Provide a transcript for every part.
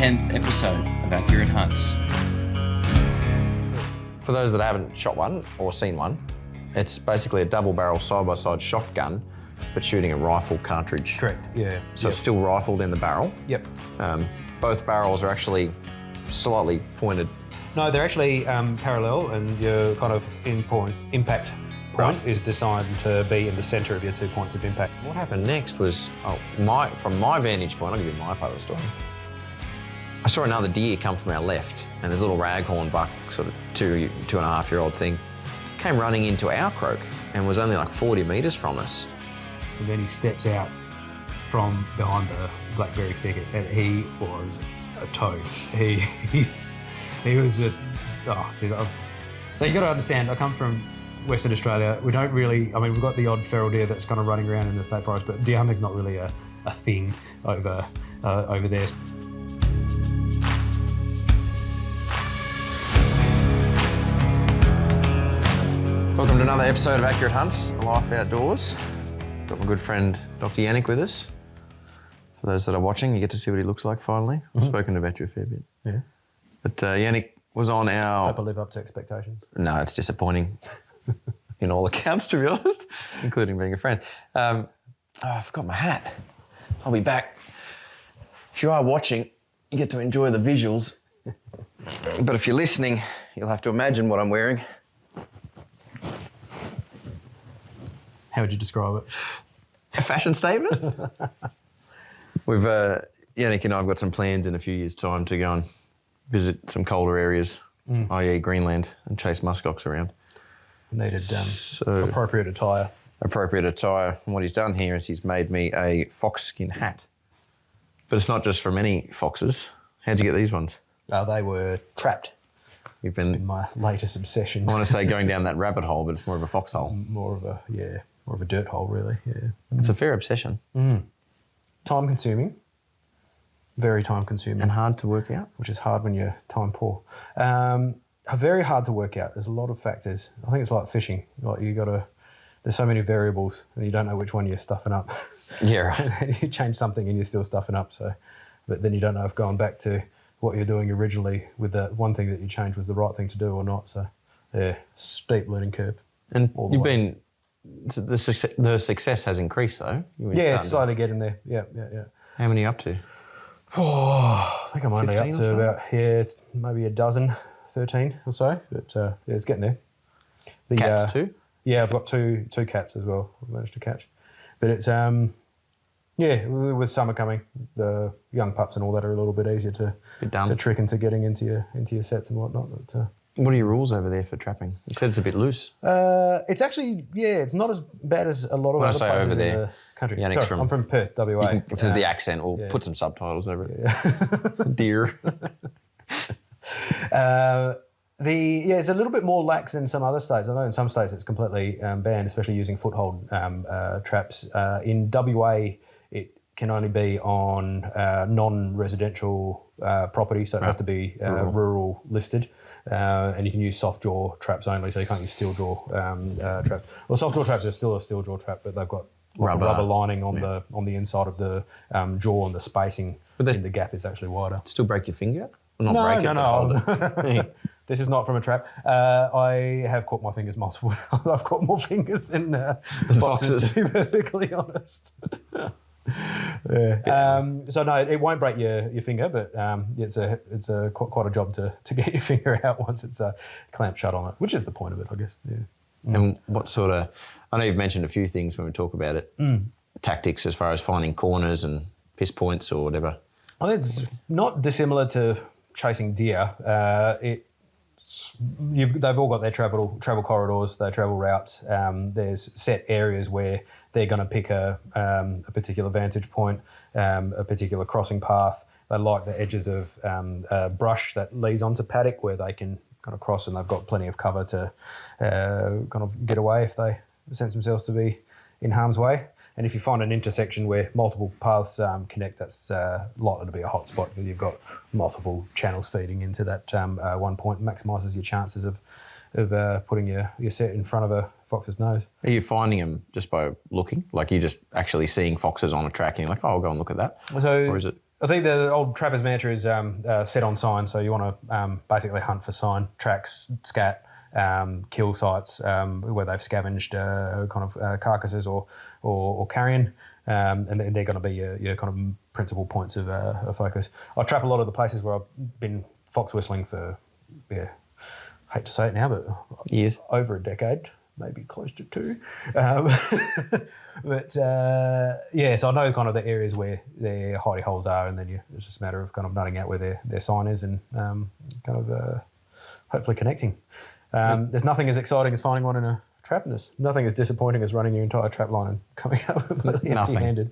10th episode of Accurate Hunts. For those that haven't shot one or seen one, it's basically a double-barrel side-by-side shotgun, but shooting a rifle cartridge. Correct, yeah. So it's still rifled in the barrel. Yep. Both barrels are actually slightly pointed. No, they're actually parallel, and your kind of impact point is designed to be in the centre of your 2 points of impact. What happened next was, from my vantage point, I'll give you my part of the story. I saw another deer come from our left, and this little raghorn buck, sort of 2.5-year-old thing, came running into our croak and was only like 40 metres from us. And then he steps out from behind the blackberry thicket, and he was a toad. He was just, oh, geez. So you got to understand, I come from Western Australia. We don't really, I mean, we've got the odd feral deer that's kind of running around in the state forest, but deer hunting's not really a thing over there. Welcome to another episode of Accurate Hunts, Life Outdoors. Got my good friend, Dr. Yannick, with us. For those that are watching, you get to see what he looks like finally. I've spoken about you a fair bit. Yeah. But Yannick was on our... Hope I live up to expectations. No, it's disappointing in all accounts, to be honest, including being a friend. I forgot my hat. I'll be back. If you are watching, you get to enjoy the visuals. But if you're listening, you'll have to imagine what I'm wearing. How would you describe it? A fashion statement? We've, Yannick and I have got some plans in a few years' time to go and visit some colder areas, i.e. Greenland, and chase muskox around. Needed appropriate attire. Appropriate attire. And what he's done here is he's made me a fox skin hat. But it's not just from any foxes. How'd you get these ones? They were trapped. You've It's been my latest obsession. I want to say going down that rabbit hole, but it's more of a foxhole. More of a dirt hole, really, yeah. It's a fair obsession. Time consuming, very time consuming. And hard to work out. Which is hard when you're time poor. Very hard to work out. There's a lot of factors. I think it's like fishing. Like there's so many variables and you don't know which one you're stuffing up. Yeah, right. You change something and you're still stuffing up. But then you don't know if going back to what you're doing originally with that one thing that you changed was the right thing to do or not. So, yeah, steep learning curve. And you've been... The success has increased though. It's slowly getting there. Yeah. How many are you up to? Oh, I think I'm only up to so? about maybe a dozen, 13 or so. But it's getting there. Cats too? Yeah, I've got two cats as well. I've managed to catch, but it's with summer coming, the young pups and all that are a little bit easier to trick into getting into your sets and whatnot. But, what are your rules over there for trapping? You said it's a bit loose. It's actually, it's not as bad as a lot of other places over there, in the country. Sorry, I'm from Perth, WA. The accent, we'll put some subtitles over it. Deer. It's a little bit more lax in some other states. I know in some states it's completely banned, especially using foothold traps. In WA, it can only be on non-residential property, so it has to be rural listed. And you can use soft jaw traps only, so you can't use steel jaw traps. Well, soft jaw traps are still a steel jaw trap, but they've got rubber lining on the inside of the jaw, and the spacing in the gap is actually wider. Still break your finger? Well, no. This is not from a trap. I have caught my fingers multiple. I've caught more fingers than the foxes, to be perfectly honest. So no, it won't break your finger, but it's quite a job to get your finger out once it's clamped shut on it, which is the point of it, I guess. Yeah. And what sort of? I know you've mentioned a few things when we talk about it. Tactics as far as finding corners and piss points or whatever. I think it's not dissimilar to chasing deer. They've all got their travel corridors, their travel routes. There's set areas where they're going to pick a particular vantage point, a particular crossing path. They like the edges of brush that leads onto paddock where they can kind of cross, and they've got plenty of cover to kind of get away if they sense themselves to be in harm's way. And if you find an intersection where multiple paths connect, that's likely to be a hot spot because you've got multiple channels feeding into that one point. Maximises your chances of putting your set in front of a fox's nose. Are you finding them just by looking? Like you're just actually seeing foxes on a track and you're like, oh, I'll go and look at that? So, or is it? I think the old trapper's mantra is set on sign. So you want to basically hunt for sign, tracks, scat, kill sites where they've scavenged carcasses or carrion, and they're going to be your kind of principal points of focus. I trap a lot of the places where I've been fox whistling for, hate to say it now, but Years. Over a decade, maybe close to 2. But so I know kind of the areas where their hidey holes are, and then it's just a matter of kind of nutting out where their sign is and hopefully connecting. There's nothing as exciting as finding one in a trap, and there's nothing as disappointing as running your entire trap line and coming up completely empty-handed.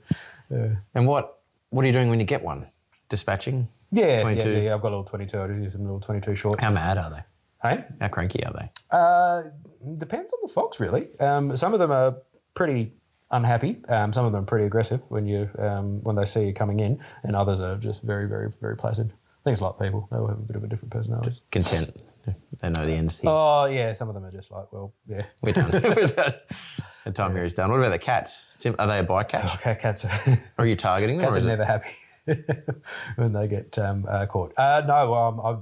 And what are you doing when you get one? Dispatching? Yeah, 22? yeah, I've got a little 22. I just use some little 22 shorts. How mad are they? Hey? How cranky are they? Depends on the fox, really. Some of them are pretty unhappy. Some of them are pretty aggressive when they see you coming in, and others are just very, very, very placid. Things like people. They all have a bit of a different personality. Just content. They know the end's here. Oh, yeah. Some of them are just like, well, yeah. We're done. We're done. The time here is done. What about the cats? Are they a bycatch? Okay, cats. Or are you targeting them? Cats are never happy when they get caught. No,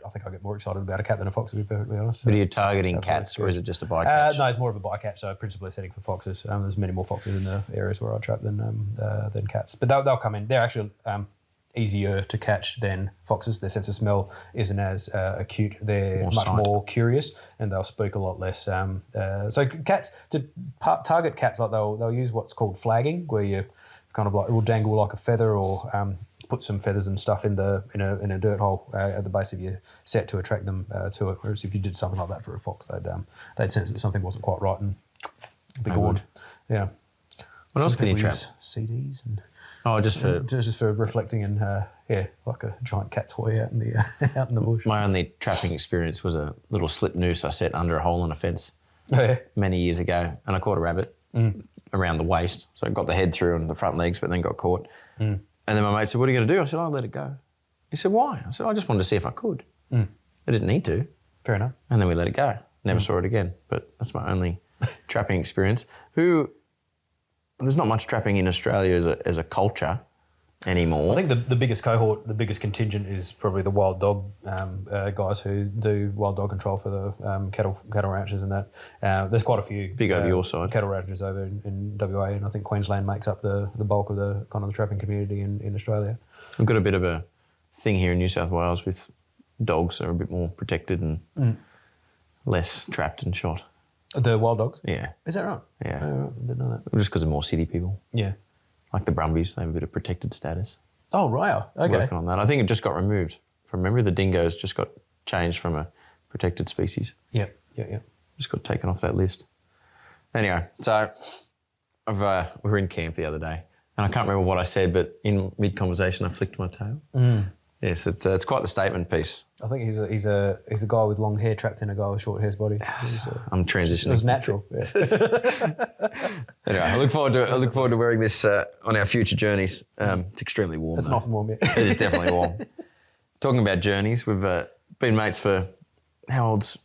I think I get more excited about a cat than a fox, to be perfectly honest. But are you targeting cats, or is it just a bycatch? No, it's more of a bycatch, so principally setting for foxes. There's many more foxes in the areas where I trap than cats. But they'll come in. They're actually easier to catch than foxes. Their sense of smell isn't as acute. They're more curious, and they'll spook a lot less. So cats, to target cats, like they'll use what's called flagging, where you kind of like, it will dangle like a feather, or put some feathers and stuff in a dirt hole at the base of your set to attract them to it. Whereas if you did something like that for a fox, they'd sense that something wasn't quite right and be gone. Yeah. What else can you trap? CDs and just for reflecting and like a giant cat toy out in the bush. My only trapping experience was a little slip noose I set under a hole in a fence many years ago, and I caught a rabbit around the waist. So I got the head through and the front legs, but then got caught. And then my mate said, "What are you going to do?" I said, "I'll let it go." He said, "Why?" I said, "I just wanted to see if I could." I didn't need to. Fair enough. And then we let it go. Never saw it again. But that's my only trapping experience. There's not much trapping in Australia as a culture anymore. I think the biggest cohort, the biggest contingent is probably the wild dog guys who do wild dog control for the cattle ranches and that. There's quite a few big over your side cattle ranches over in WA, and I think Queensland makes up the bulk of the kind of the trapping community in Australia. We've got a bit of a thing here in New South Wales with dogs that are a bit more protected and less trapped and shot. The wild dogs? Yeah. Is that right? Yeah. Oh, right. I didn't know that. Just because of more city people. Yeah. Like the Brumbies, they have a bit of protected status. Oh, right. Okay. Working on that. I think it just got removed from memory. The dingoes just got changed from a protected species. Yeah. Just got taken off that list. Anyway, so we were in camp the other day, and I can't remember what I said, but in mid-conversation I flicked my tail. Yes, it's quite the statement piece. I think he's a guy with long hair trapped in a guy with short hair body. I'm transitioning. It was natural. Anyway, I look forward to wearing this on our future journees. It's extremely warm. It's nice and warm, yeah. It is definitely warm. Talking about journeys, we've been mates for, how old's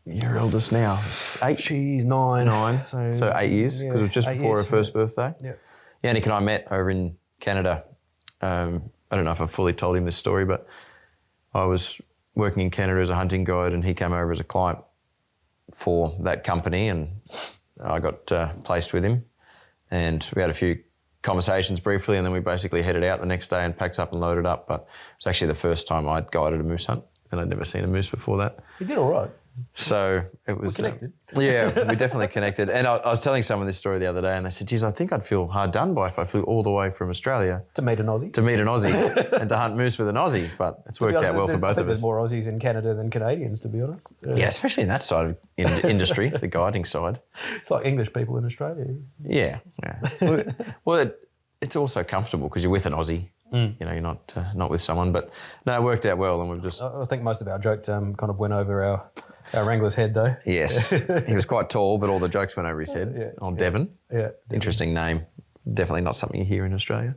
your eldest now? 8? She's 9. 9. So 8 years, because it was just before her first birthday. Yeah. Yannick and I met over in Canada. I don't know if I've fully told him this story, but I was working in Canada as a hunting guide, and he came over as a client for that company, and I got placed with him, and we had a few conversations briefly, and then we basically headed out the next day and packed up and loaded up. But it was actually the first time I'd guided a moose hunt, and I'd never seen a moose before that. You did all right. So it was... We're connected. Yeah, we definitely connected. And I was telling someone this story the other day, and they said, geez, I think I'd feel hard done by if I flew all the way from Australia... To meet an Aussie. And to hunt moose with an Aussie. But it's worked out well for both of us. There's more Aussies in Canada than Canadians, to be honest. Yeah, especially in that side of industry, the guiding side. It's like English people in Australia. Yeah. Well, it's also comfortable because you're with an Aussie. You know, you're not with someone. But no, it worked out well, and we've just... I think most of our jokes kind of went over our wrangler's head, though. Yes. He was quite tall, but all the jokes went over his head. Yeah. Oh, Devon. Yeah. Interesting name. Definitely not something you hear in Australia.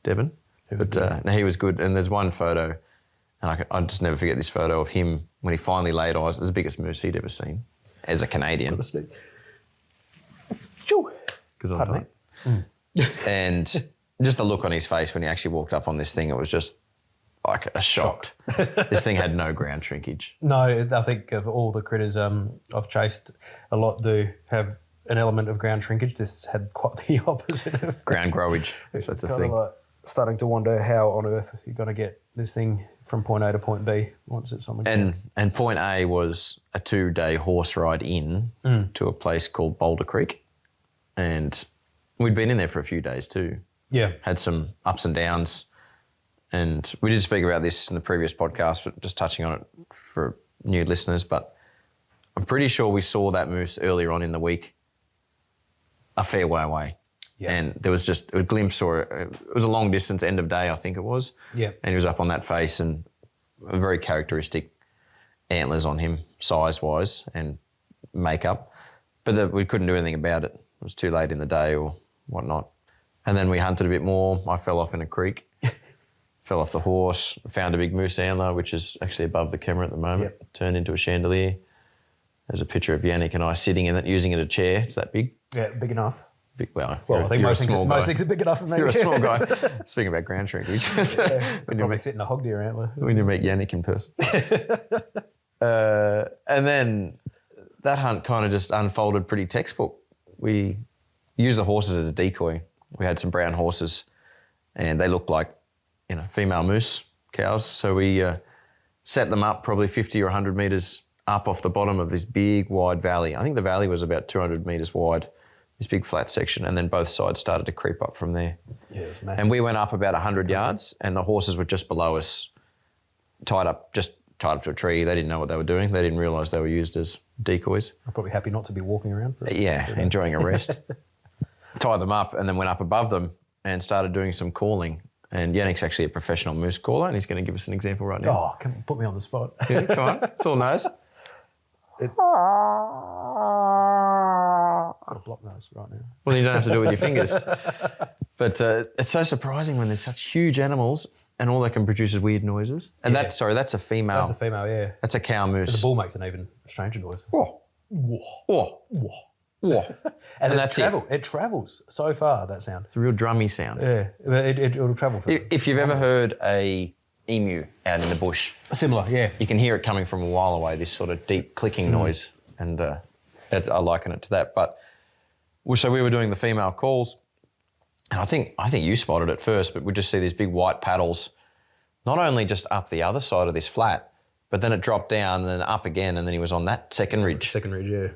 Devon. But no, he was good. And there's one photo, and I just never forget this photo of him when he finally laid eyes. It was the biggest moose he'd ever seen as a Canadian. Honestly. Because I'm tight. And just the look on his face when he actually walked up on this thing, it was just like a shock. This thing had no ground shrinkage. No, I think of all the critters I've chased, a lot do have an element of ground shrinkage. This had quite the opposite of Ground growage. That's the kind thing. of like starting to wonder how on earth you're going to get this thing from point A to point B once it's on the ground. And point A was a 2-day horse ride in to a place called Boulder Creek. And we'd been in there for a few days too. Yeah. Had some ups and downs. And we did speak about this in the previous podcast, but just touching on it for new listeners. But I'm pretty sure we saw that moose earlier on in the week a fair way away. Yeah. And there was just a glimpse, or it was a long distance, end of day, I think it was. Yeah. And he was up on that face, and a very characteristic antlers on him, size-wise and makeup. But we couldn't do anything about it. It was too late in the day or whatnot. And then we hunted a bit more. I fell off in a creek, fell off the horse, found a big moose antler, which is actually above the camera at the moment, turned into a chandelier. There's a picture of Yannick and I sitting in it, using it as a chair. It's that big. Yeah, big enough. Well, I think most things are big enough for me. You're a small guy. Speaking about ground shrinkage. Could probably sit in a hog deer antler. When you meet Yannick in person. And then that hunt kind of just unfolded pretty textbook. We used the horses as a decoy. We had some brown horses and they looked like, female moose cows. So we set them up probably 50 or 100 metres up off the bottom of this big, wide valley. I think the valley was about 200 metres wide, this big flat section, and then both sides started to creep up from there. Yeah, it was massive. And we went up about 100 yards and the horses were just below us, tied up to a tree. They didn't know what they were doing. They didn't realise they were used as decoys. I'm probably happy not to be walking around. Enjoying a rest. Tied them up and then went up above them and started doing some calling. And Yannick's actually a professional moose caller and he's going to give us an example right now. Oh, come on, put me on the spot. Yeah, come on. It's all nose. Got a block nose right now. Well, you don't have to do it with your fingers. But it's so surprising when there's such huge animals and all they can produce is weird noises. And that's a female. That's a female, yeah. That's a cow moose. But the bull makes an even stranger noise. Whoa. Whoa. Whoa. Whoa. Whoa. And that's it travels so far, that sound. It's a real drummy sound. Yeah, it'll travel for If you've ever heard a emu out in the bush, similar, yeah. you can hear it coming from a while away, this sort of deep clicking noise, and I liken it to that. But so we were doing the female calls, and I think you spotted it first, but we just see these big white paddles, not only just up the other side of this flat, but then it dropped down and then up again, and then he was on that second ridge. Second ridge, yeah.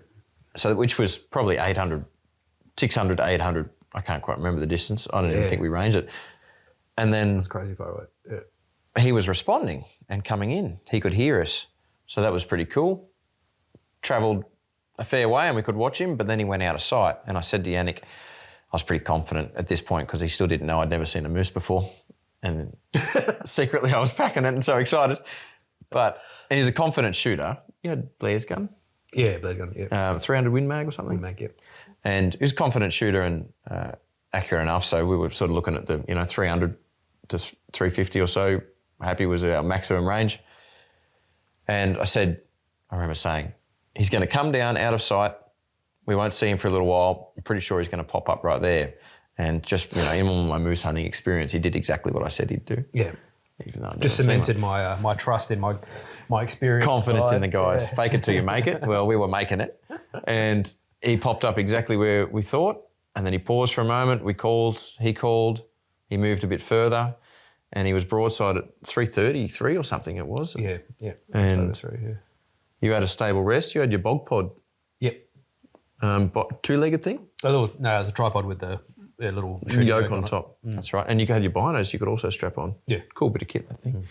So which was probably 600 to 800. I can't quite remember the distance. I don't even think we ranged it. And then That's crazy far away. Yeah. he was responding and coming in. He could hear us. So that was pretty cool. Travelled a fair way and we could watch him, but then he went out of sight. And I said to Yannick, I was pretty confident at this point because he still didn't know I'd never seen a moose before. And secretly I was packing it and so excited. And he's a confident shooter. You had Blair's gun? Yeah, Blair's gun, yeah. 300 Win Mag or something? Win Mag, yeah. And he was a confident shooter and accurate enough. So we were sort of looking at the 300 to 350 or so. Happy was our maximum range. And I remember saying, he's going to come down out of sight. We won't see him for a little while. I'm pretty sure he's going to pop up right there. And just, in all my moose hunting experience, he did exactly what I said he'd do. Yeah. Even though Just cemented my trust in my experience. Confidence in the guide. Yeah. Fake it till you make it. Well, we were making it. And he popped up exactly where we thought. And then he paused for a moment. We called. He moved a bit further. And he was broadside at 333 or something it was. Yeah. And you had a stable rest. You had your bog pod. Yep. Two-legged thing? It was a tripod with the little yoke on top. That's right. And you had your binos you could also strap on. Yeah. Cool bit of kit, that thing.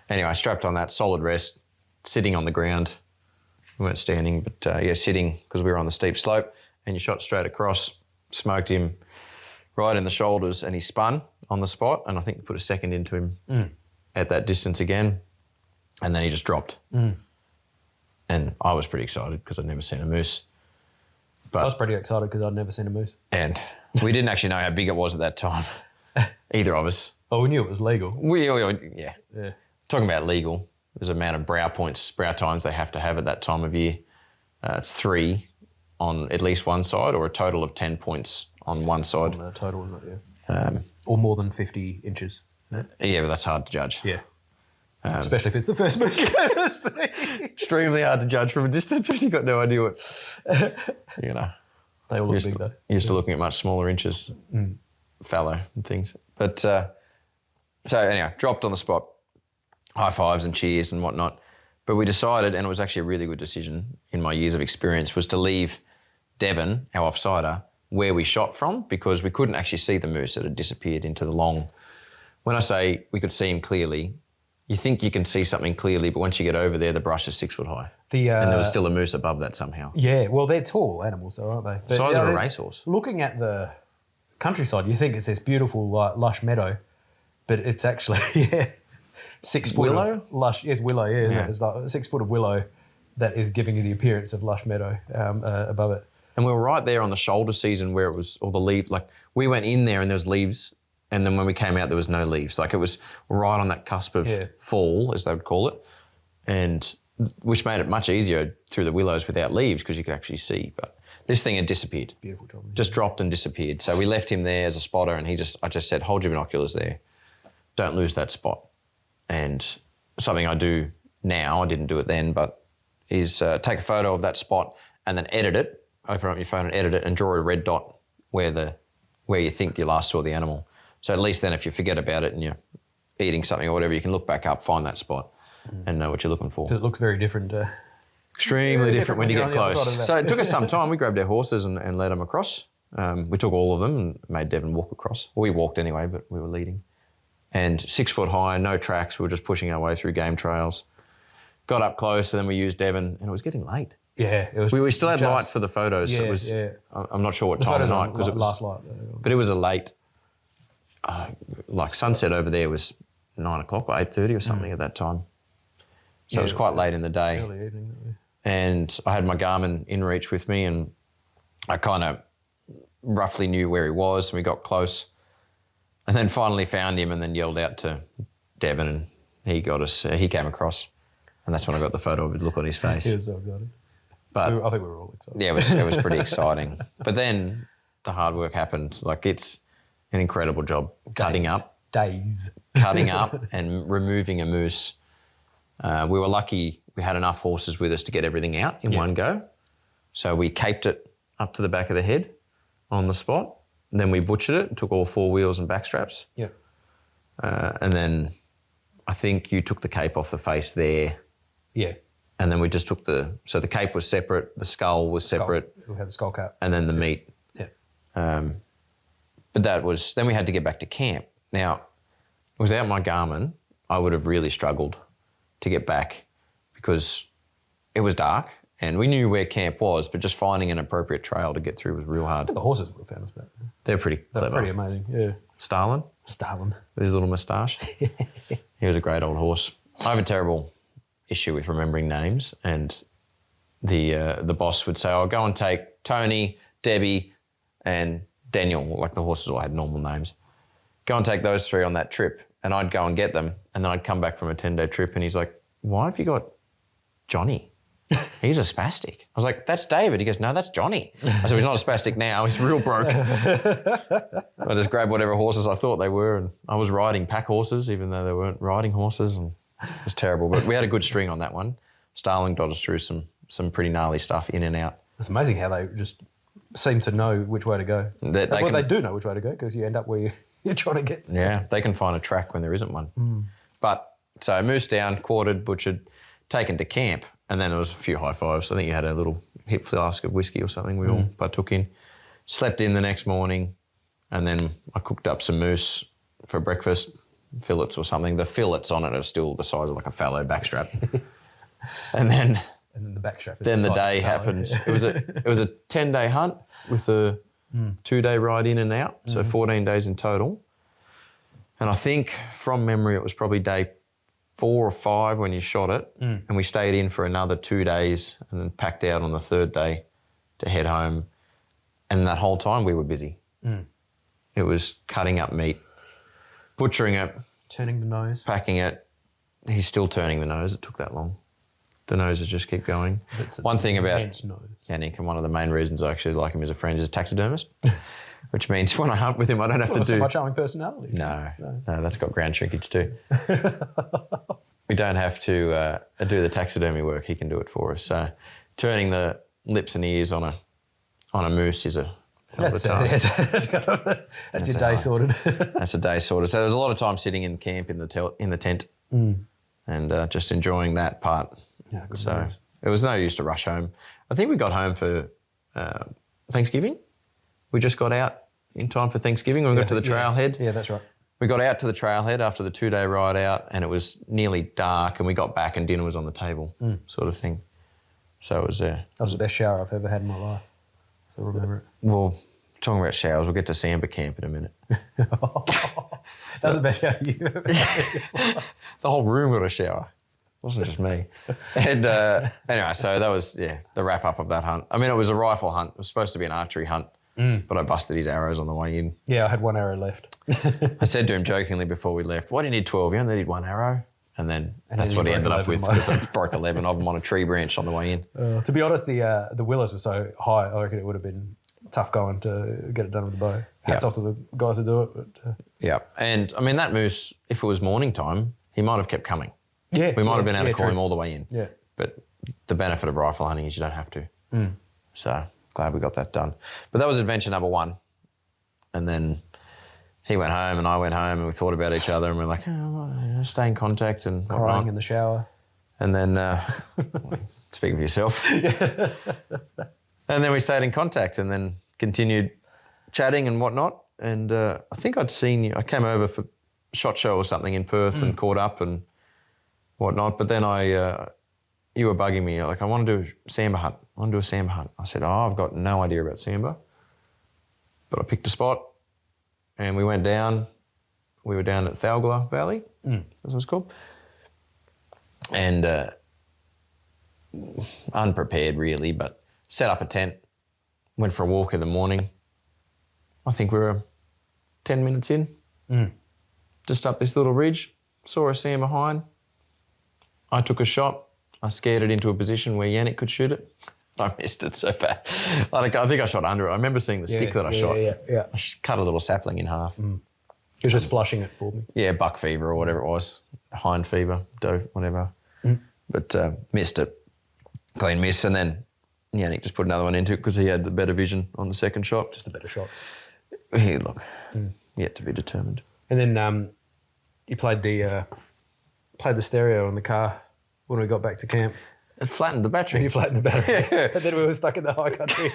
Anyway, I strapped on that, solid rest, sitting on the ground. We weren't standing, but sitting because we were on the steep slope, and you shot straight across, smoked him right in the shoulders, and he spun on the spot, and I think we put a second into him at that distance again, and then he just dropped. And I was pretty excited because I'd never seen a moose. I was pretty excited because I'd never seen a moose. And we didn't actually know how big it was at that time, either of us. Oh, we knew it was legal. Yeah. Talking about legal, there's an amount of brow times they have to have at that time of year. It's 3 on at least one side or a total of 10 points on one side. On the total, isn't it? Yeah. or more than 50 inches. Yeah, but that's hard to judge. Yeah. Especially if it's the first moose you ever see. Extremely hard to judge from a distance when you've got no idea what, you know. They all look big though. Used to looking at much smaller inches, fallow and things. But so anyway, dropped on the spot, high fives and cheers and whatnot. But we decided, and it was actually a really good decision in my years of experience, was to leave Devon, our offsider, where we shot from, because we couldn't actually see the moose. It had disappeared into the long. When I say we could see him clearly, you think you can see something clearly, but once you get over there, the brush is 6 foot high. And there was still a moose above that somehow. Yeah, well, they're tall animals though, aren't they? The size of a racehorse. Looking at the countryside, you think it's this beautiful, lush meadow, but it's actually, 6 foot willow? of lush. It's willow, yeah. Yeah. It's like 6 foot of willow that is giving you the appearance of lush meadow above it. And we were right there on the shoulder season where it was all the leaves. Like we went in there and there was leaves, and then when we came out there was no leaves. Like it was right on that cusp of fall, as they would call it, and which made it much easier through the willows without leaves because you could actually see. But this thing had disappeared. Beautiful job. Just dropped and disappeared. So we left him there as a spotter, and I just said, hold your binoculars there. Don't lose that spot. And something I do now, I didn't do it then, but is take a photo of that spot and then edit it, open up your phone and edit it and draw a red dot where you think you last saw the animal. So at least then if you forget about it and you're eating something or whatever, you can look back up, find that spot and know what you're looking for. It looks very different. Extremely different when you get close. So it took us some time. We grabbed our horses and led them across. We took all of them and made Devon walk across. Well, we walked anyway, but we were leading. And 6 foot high, no tracks. We were just pushing our way through game trails. Got up close, and then we used Devon, and it was getting late. Yeah, it was. We still had light for the photos. Yeah, so it was. Yeah. I'm not sure what time of night because it was last light. But it was a late, like sunset over there was 9 o'clock or 8:30 or something at that time. So it was quite late in the day. Early evening. And I had my Garmin inReach with me, and I kind of roughly knew where he was, and we got close. And then finally found him and then yelled out to Devon, and he got us, he came across. And that's when I got the photo of his look on his face. He was so excited. But I think we were all excited. yeah, it was pretty exciting. But then the hard work happened. Like it's an incredible job cutting up and removing a moose. We were lucky we had enough horses with us to get everything out in one go. So we caped it up to the back of the head on the spot. And then we butchered it, took all 4 wheels and back straps. Yeah. And then I think you took the cape off the face there. Yeah. And then we just took so the cape was separate, the skull was separate. We had the skull cap. And then the meat. Yeah. But then we had to get back to camp. Now, without my Garmin, I would have really struggled to get back because it was dark and we knew where camp was, but just finding an appropriate trail to get through was real hard. The horses would have found us back. They're pretty clever. They're pretty amazing, yeah. Stalin with his little moustache. He was a great old horse. I have a terrible issue with remembering names, and the boss would say, "Oh, go and take Tony, Debbie, and Daniel." Like the horses all had normal names. Go and take those 3 on that trip, and I'd go and get them, and then I'd come back from a 10-day trip, and he's like, "Why have you got Johnny? He's a spastic." I was like, "That's David." He goes, "No, that's Johnny." I said, "He's not a spastic now. He's real broke." I just grabbed whatever horses I thought they were, and I was riding pack horses, even though they weren't riding horses, and it was terrible. But we had a good string on that one. Starling got us through some pretty gnarly stuff in and out. It's amazing how they just seem to know which way to go. They do know which way to go because you end up where you're trying to get to. Yeah, they can find a track when there isn't one. But so moose down, quartered, butchered, taken to camp. And then there was a few high fives. I think you had a little hip flask of whiskey or something we all partook in. Slept in the next morning, and then I cooked up some moose for breakfast, fillets or something. The fillets on it are still the size of like a fallow backstrap. and then the backstrap. Then the day happened. It was a 10-day hunt with a 2-day ride in and out, so 14 days in total. And I think from memory it was probably day 4 or 5 when you shot it, and we stayed in for another 2 days and then packed out on the 3rd day to head home. And that whole time we were busy. It was cutting up meat, butchering it, turning the nose, packing it. He's still turning the nose. It took that long. The noses just keep going. One thing about nose. Yannick, and one of the main reasons I actually like him as a friend, is a taxidermist. which means when I hunt with him, I don't have to Not do... so much charming personality. No, that's got ground shrinkage too. We don't have to do the taxidermy work. He can do it for us. So turning the lips and ears on a moose is a hell of a task. That's your day sorted. That's a day sorted. So there was a lot of time sitting in camp in the tent and just enjoying that part. Yeah, good so memories. it was no use to rush home. I think we got home for Thanksgiving. We just got out in time for Thanksgiving when we got to the trailhead. Yeah, that's right. We got out to the trailhead after the 2-day ride out and it was nearly dark and we got back and dinner was on the table sort of thing. So it was... That was the best shower I've ever had in my life. So remember it. Well, talking about showers, we'll get to Samba camp in a minute. That was the best shower you've ever had. The whole room got a shower. It wasn't just me. And anyway, so that was, the wrap up of that hunt. I mean, it was a rifle hunt. It was supposed to be an archery hunt, but I busted his arrows on the way in. Yeah, I had one arrow left. I said to him jokingly before we left, why do you need 12? You only need one arrow. And then that's what he ended up with because I broke 11 of them on a tree branch on the way in. To be honest, the willows were so high, I reckon it would have been tough going to get it done with the bow. Hats off to the guys who do it. But, yeah, and I mean, that moose, if it was morning time, he might have kept coming. Yeah. We might have been able to call him all the way in. Yeah. But the benefit of rifle hunting is you don't have to. So glad we got that done. But that was adventure number 1. And then he went home and I went home and we thought about each other and we're like, stay in contact and crying whatnot. in the shower. And then, speak for yourself. And then we stayed in contact and then continued chatting and whatnot. And I think I'd seen you. I came over for SHOT Show or something in Perth and caught up and whatnot. But then you were bugging me. Like, I want to do a Samba hunt. I want to do a Samba hunt. I said, I've got no idea about Samba. But I picked a spot and we went down. We were down at Thalgla Valley, that's what it's called. And unprepared really, but set up a tent, went for a walk in the morning. I think we were 10 minutes in, just up this little ridge, saw a Samba hind. I took a shot. I scared it into a position where Yannick could shoot it. I missed it so bad. I think I shot under it. I remember seeing the stick that I shot. Yeah. I cut a little sapling in half. He was just flushing it for me. Yeah, buck fever or whatever it was, hind fever, doe, whatever. But missed it, clean miss. And then Yannick just put another one into it because he had the better vision on the second shot. Just a better shot. He, look, yet to be determined. And then you played the stereo in the car when we got back to camp. It flattened the battery. And you flattened the battery. And then we were stuck in the high country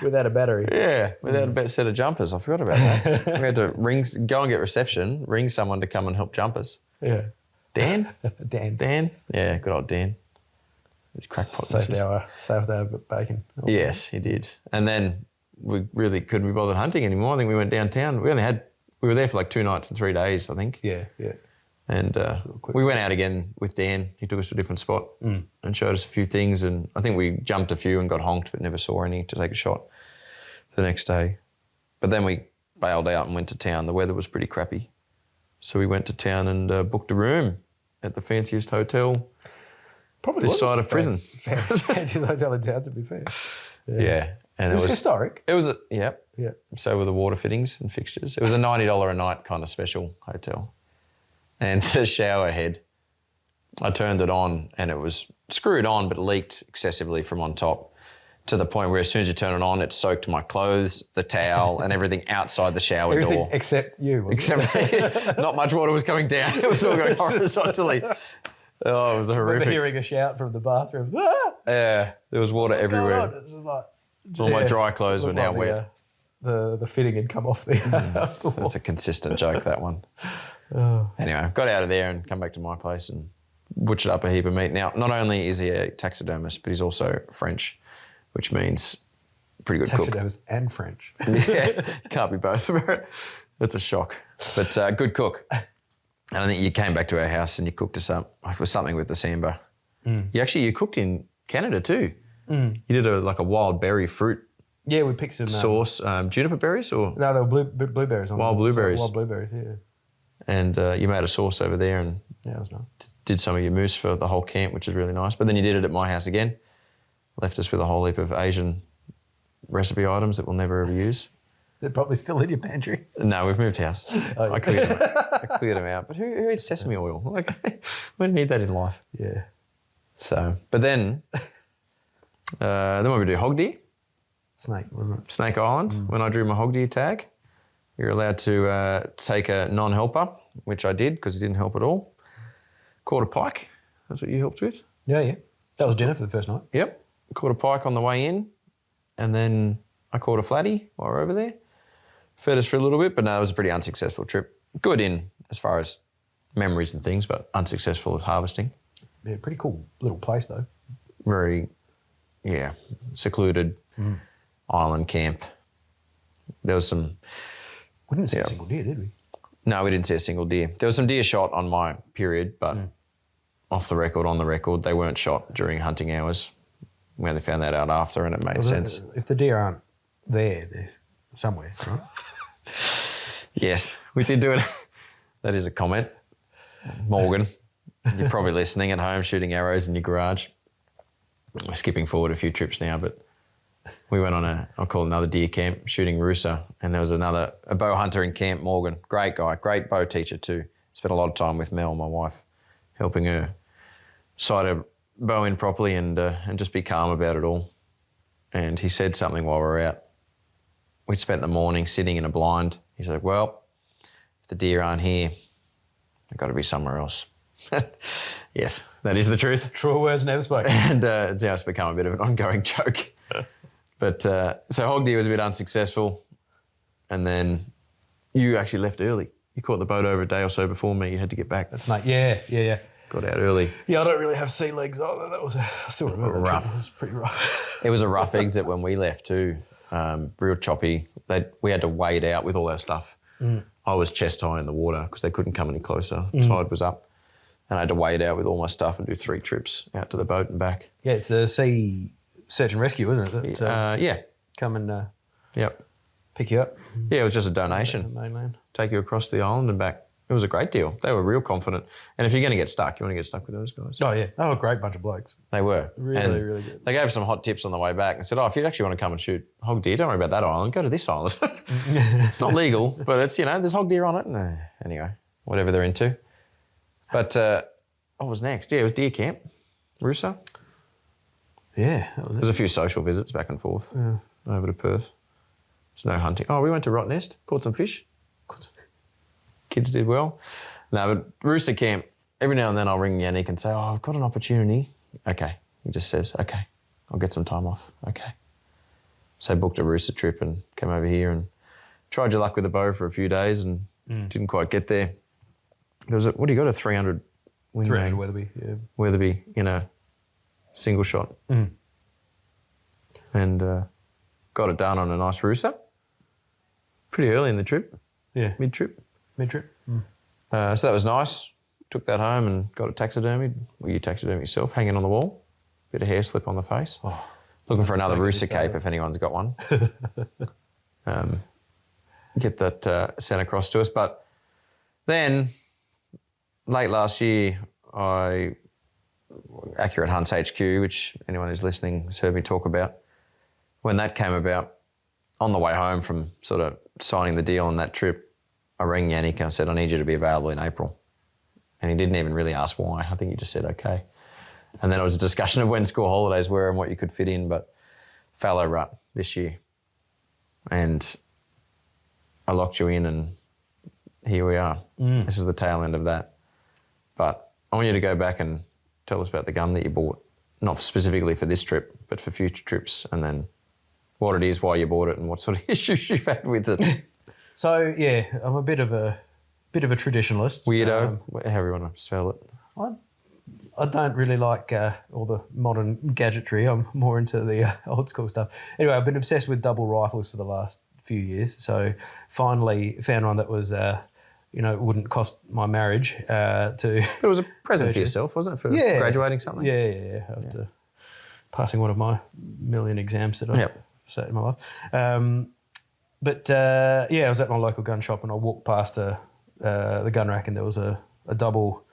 without a battery. Yeah, without a better set of jumpers. I forgot about that. We had to go and get reception, ring someone to come and help jump us. Yeah. Dan? Dan. Yeah, good old Dan. His crackpot. Saved our bacon. Yes, he did. And then we really couldn't be bothered hunting anymore. I think we went downtown. We were there for like 2 nights and 3 days, I think. Yeah. And we went out again with Dan. He took us to a different spot and showed us a few things. And I think we jumped a few and got honked, but never saw any to take a shot the next day. But then we bailed out and went to town. The weather was pretty crappy. So we went to town and booked a room at the fanciest hotel this side of prison. Fanciest hotel in town, to be fair. Yeah. And It was historic. It was, yeah. Yeah. So were the water fittings and fixtures. It was a $90 a night kind of special hotel. And the shower head, I turned it on and it was screwed on but leaked excessively from on top to the point where as soon as you turn it on, it soaked my clothes, the towel and everything outside the shower door. Except you. Except not much water was coming down. It was all going horizontally. Oh, it was I remember horrific. hearing a shout from the bathroom. Ah! Yeah, there was water everywhere. It was just like, All my dry clothes were now wet. The fitting had come off the wall. That's a consistent joke, that one. Anyway, got out of there and come back to my place and butchered up a heap of meat. Now, not only is he a taxidermist, but he's also French, which means pretty good cook. Taxidermist and French. Yeah, can't be both. That's a shock. But good cook. And I think you came back to our house and you cooked us up. It was something with the Samba. You cooked in Canada too. You did a wild berry fruit Yeah, we picked some sauce. Juniper berries or? No, they were blueberries. Wild blueberries. Wild blueberries, yeah. And you made a sauce over there and Yeah, it was nice. did some of your mousse for the whole camp, which is really nice. But then you did it at my house again. Left us with a whole heap of Asian recipe items that we'll never ever use. They're probably still in your pantry. No, we've moved house. Oh, yeah. I cleared them out. But who eats sesame oil? Like, we don't need that in life. Yeah. So, but then when we do hog deer, Snake, wasn't it? Snake Island, when I drew my hog deer tag, you're allowed to take a non-helper, which I did because it didn't help at all. Caught a pike. That's what you helped with. Yeah. That was dinner for the first night. Yep. Caught a pike on the way in, and then I caught a flatty while we were over there. Fed us for a little bit, but no, it was a pretty unsuccessful trip. Good in as far as memories and things, but unsuccessful at harvesting. Yeah, pretty cool little place though. Very, secluded island camp. There was some... We didn't see a single deer, did we? No, we didn't see a single deer. There was some deer shot on my period, but off the record, on the record, they weren't shot during hunting hours. We only found that out after, and it made sense. If the deer aren't there, they're somewhere, right? Yes, we did do it. That is a comment. Morgan, you're probably listening at home, shooting arrows in your garage. We're skipping forward a few trips now, but we went on I'll call it another deer camp, shooting rooster, and there was a bow hunter in camp, Morgan. Great guy, great bow teacher too. Spent a lot of time with Mel, my wife, helping her sight a bow in properly and just be calm about it all. And he said something while we were out. We'd spent the morning sitting in a blind. He's like, well, if the deer aren't here, they've got to be somewhere else. Yes, that is the truth. True words never spoken. And now it's become a bit of an ongoing joke. But so hog deer was a bit unsuccessful. And then you actually left early. You caught the boat over a day or so before me. You had to get back. That's nice. Yeah. Got out early. Yeah, I don't really have sea legs either. That was I still remember that Rough. trip. It was pretty rough. It was a rough exit when we left too. Real choppy. We had to wade out with all our stuff. I was chest high in the water because they couldn't come any closer. Tide was up. And I had to wade out with all my stuff and do 3 trips out to the boat and back. Yeah, it's the sea search and rescue, isn't it? That, yeah. Come and Yep. pick you up. Yeah, it was just a donation. The mainland. Take you across the island and back. It was a great deal. They were real confident. And if you're going to get stuck, you want to get stuck with those guys. Oh, yeah. They were a great bunch of blokes. They were. Really, really good. They gave us some hot tips on the way back and said, if you actually want to come and shoot hog deer, don't worry about that island. Go to this island. It's not legal, but it's, there's hog deer on it. No. Anyway, whatever they're into. But what was next? Yeah, it was deer camp. Rooster. Yeah. There's a few social visits back and forth over to Perth. There's no hunting. Oh, we went to Rot Nest, caught some fish. Kids did well. No, but rooster camp, every now and then I'll ring Yannick and say, I've got an opportunity. Okay. He just says, okay, I'll get some time off. Okay. So booked a rooster trip and came over here and tried your luck with the bow for a few days and didn't quite get there. What do you got, a 300 wing 300 mag? Weatherby, yeah. Weatherby, single shot. And got it done on a nice rooster. Pretty early in the trip. Yeah. Mid-trip. Mid-trip. So that was nice. Took that home and got it taxidermied. Well, you taxidermied yourself, hanging on the wall. Bit of hair slip on the face. Oh, looking for another rooster cape if anyone's got one. Get that sent across to us. But then, late last year, Accurate Hunts HQ, which anyone who's listening has heard me talk about, when that came about, on the way home from sort of signing the deal on that trip, I rang Yannick and I said, I need you to be available in April. And he didn't even really ask why. I think he just said, okay. And then it was a discussion of when school holidays were and what you could fit in, but fallow rut this year. And I locked you in and here we are. This is the tail end of that. But I want you to go back and tell us about the gun that you bought, not specifically for this trip, but for future trips, and then what it is, why you bought it, and what sort of issues you've had with it. So, yeah, I'm a bit of a traditionalist. Weirdo, however you want to spell it. I don't really like all the modern gadgetry. I'm more into the old school stuff. Anyway, I've been obsessed with double rifles for the last few years. So finally found one that was, wouldn't cost my marriage to... It was a present for yourself, wasn't it, for graduating something? Yeah. After passing one of my million exams that I've sat in my life. I was at my local gun shop and I walked past the gun rack and there was a double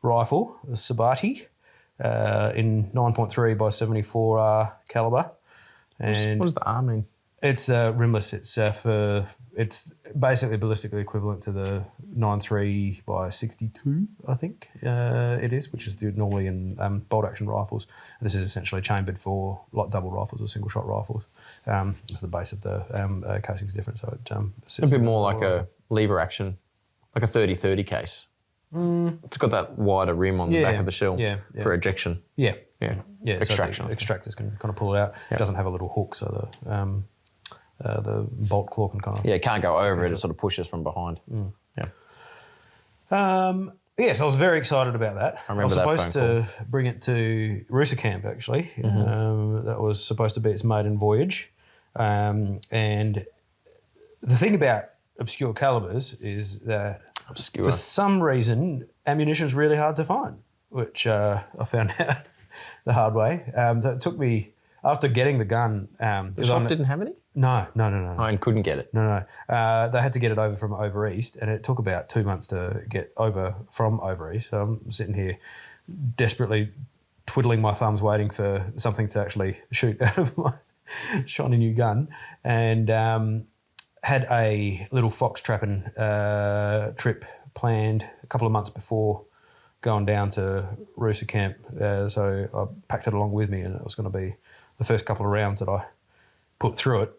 rifle, a Sabati, in 9.3 by 74 calibre. What does the R mean? It's rimless. It's basically ballistically equivalent to the 9.3 by 62, I think it is, which is normally in bolt action rifles. This is essentially chambered for like double rifles or single shot rifles. So the base of the casing is different, so it sits A bit more like a lever action, like a 30-30 case. It's got that wider rim on the back of the shell for ejection. Yeah. Extraction. So the extractors can kind of pull it out. It doesn't have a little hook, so the bolt claw can kind of... Yeah, it can't go over it. It sort of pushes from behind. Yeah. So I was very excited about that. I remember that was supposed to bring it to Rooster Camp, actually. That was supposed to be its maiden voyage. And the thing about obscure calibers is that for some reason, ammunition is really hard to find, which I found out the hard way. So it took me, after getting the gun... the shop didn't have any? No. Oh, and couldn't get it? No. They had to get it over from over east, and it took about 2 months to get over from over east. So I'm sitting here desperately twiddling my thumbs waiting for something to actually shoot out of my shiny new gun, and had a little fox trapping trip planned a couple of months before going down to Rooster Camp. So I packed it along with me, and it was going to be the first couple of rounds that I put through it.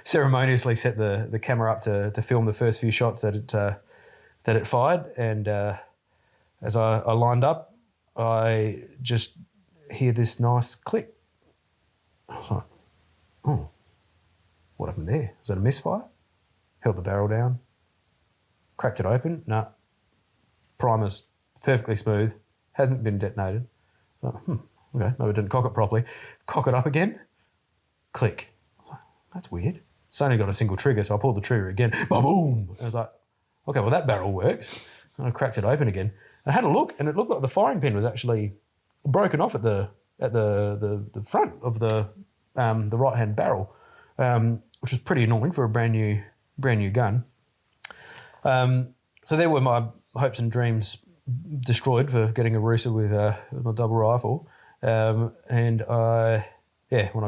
Ceremoniously set the camera up to film the first few shots that it fired, and as I lined up, I just hear this nice click. I was like, oh, what happened there? Was that a misfire? Held the barrel down, cracked it open. No, primer's perfectly smooth, hasn't been detonated. So, okay, maybe I didn't cock it properly. Cock it up again, click. I was like, that's weird. It's only got a single trigger, so I pulled the trigger again. Boom! I was like, okay, well that barrel works. And I cracked it open again. I had a look, and it looked like the firing pin was actually broken off at the front of the right-hand barrel, which was pretty annoying for a brand new gun. So there were my hopes and dreams destroyed for getting a Rooster with my double rifle. And when I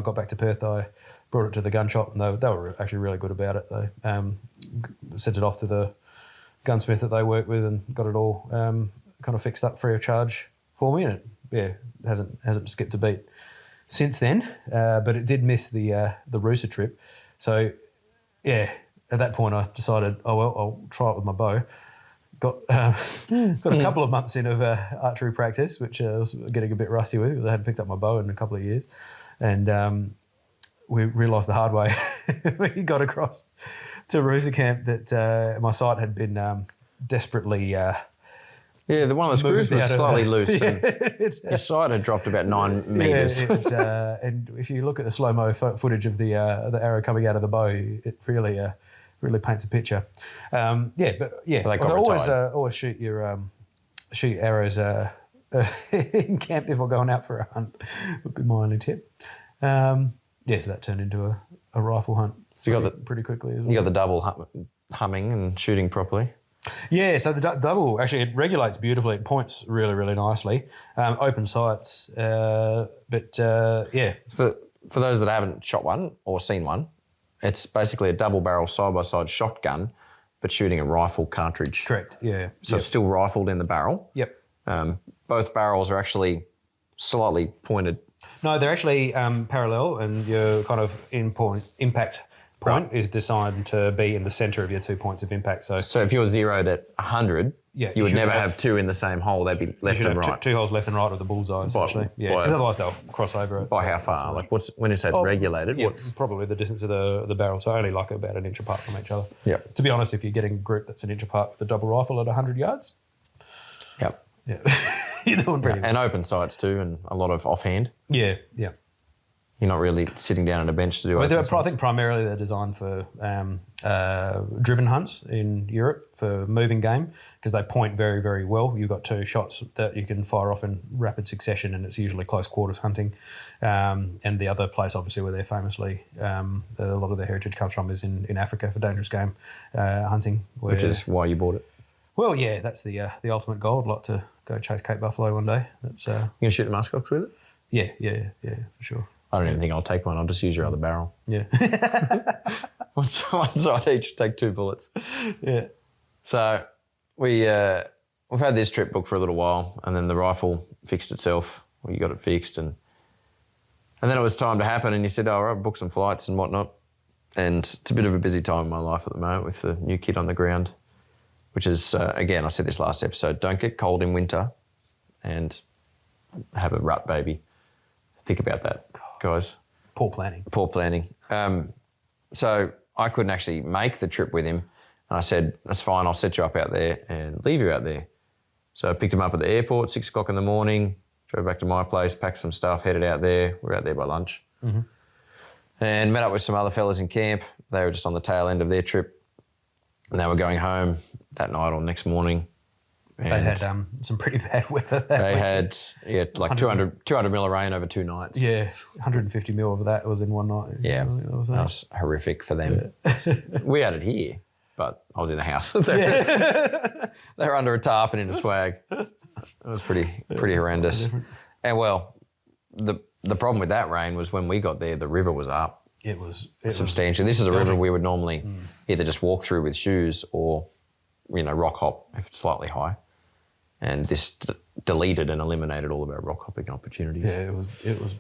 got back to Perth, I brought it to the gun shop, and they were actually really good about it. They sent it off to the gunsmith that they work with and got it all kind of fixed up free of charge for me, and it hasn't skipped a beat since then. But it did miss the Rooster trip. So at that point I decided, I'll try it with my bow. Got a couple of months in of archery practice, which I was getting a bit rusty with because I hadn't picked up my bow in a couple of years. And we realised the hard way when we got across to Rooster Camp that my sight had been desperately... the one of the screws was slightly loose, and your sight had dropped about 9 metres. And if you look at the slow-mo footage of the arrow coming out of the bow, it really paints a picture. So they got always shoot your arrows in camp before going out for a hunt. Would be my only tip. So that turned into a rifle hunt. So you got pretty quickly as well. You got the double humming and shooting properly. Yeah, so the double, actually, it regulates beautifully. It points really, really nicely. Open sights, For those that haven't shot one or seen one, it's basically a double barrel side-by-side shotgun, but shooting a rifle cartridge. Correct, yeah. So it's still rifled in the barrel. Yep. Both barrels are actually slightly pointed. No, they're actually parallel, and your kind of impact point is designed to be in the centre of your 2 points of impact. So if you're zeroed at 100, you would never have two in the same hole. They'd be left and right. Two holes left and right of the bullseye, essentially. Because otherwise they'll cross over it. By how far? Like when you say it's regulated? What's probably the distance of the barrel, so only like about an inch apart from each other. Yep. To be honest, if you're getting a group that's an inch apart with a double rifle at 100 yards, you're doing pretty well. And open sights too, and a lot of offhand. Yeah. You're not really sitting down at a bench to do open sights. I think primarily they're designed for driven hunts in Europe for moving game because they point very, very well. You've got two shots that you can fire off in rapid succession, and it's usually close quarters hunting. And the other place, obviously, where they're famously, a lot of their heritage comes from is in Africa for dangerous game hunting. Which is why you bought it. Well, yeah, that's the ultimate goal. I'd like to go chase Cape Buffalo one day. That's you going to shoot the muskox with it? Yeah, for sure. I don't even think I'll take one. I'll just use your other barrel. Yeah. One side each, take 2 bullets. Yeah. So we've had this trip booked for a little while, and then the rifle fixed itself. Well, you got it fixed, and then it was time to happen, and you said, all right, book some flights and whatnot. And it's a bit of a busy time in my life at the moment with the new kid on the ground, which is, again, I said this last episode, don't get cold in winter and have a rut baby. Think about that, guys. Poor planning. Poor planning. So I couldn't actually make the trip with him. And I said, that's fine, I'll set you up out there and leave you out there. So I picked him up at the airport, 6 o'clock in the morning, drove back to my place, packed some stuff, headed out there. We were out there by lunch. Mm-hmm. And met up with some other fellas in camp. They were just on the tail end of their trip. And they were going home that night or next morning. And they had some pretty bad weather that They week. had, like 200 mil of rain over 2 nights. Yeah, 150 mil of that was in one night. Yeah, I think that was horrific for them. Yeah. We had it here, but I was in the house. They were under a tarp and in a swag. It was pretty horrendous. And well, the problem with that rain was when we got there, the river was up. It was substantially. This is a river we would normally either just walk through with shoes or, rock hop if it's slightly high. And this deleted and eliminated all of our rock hopping opportunities. Yeah, it was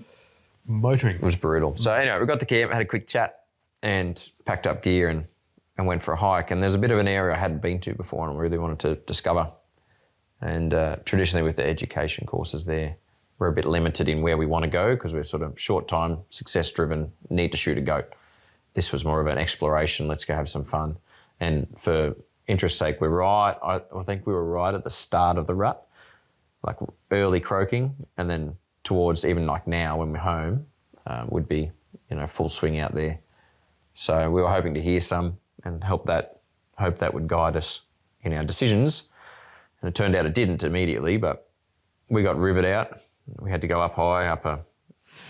motoring. It was brutal. So anyway, we got to camp, had a quick chat and packed up gear and went for a hike. And there's a bit of an area I hadn't been to before and really wanted to discover. And traditionally with the education courses there, we're a bit limited in where we want to go because we're sort of short time, success driven, need to shoot a goat. This was more of an exploration, let's go have some fun. And for interest's sake, I think we were right at the start of the rut, like early croaking, and then towards even like now when we're home, would be, full swing out there. So we were hoping to hear some and hope that would guide us in our decisions. And it turned out it didn't immediately, but we got rivered out. We had to go up high, up a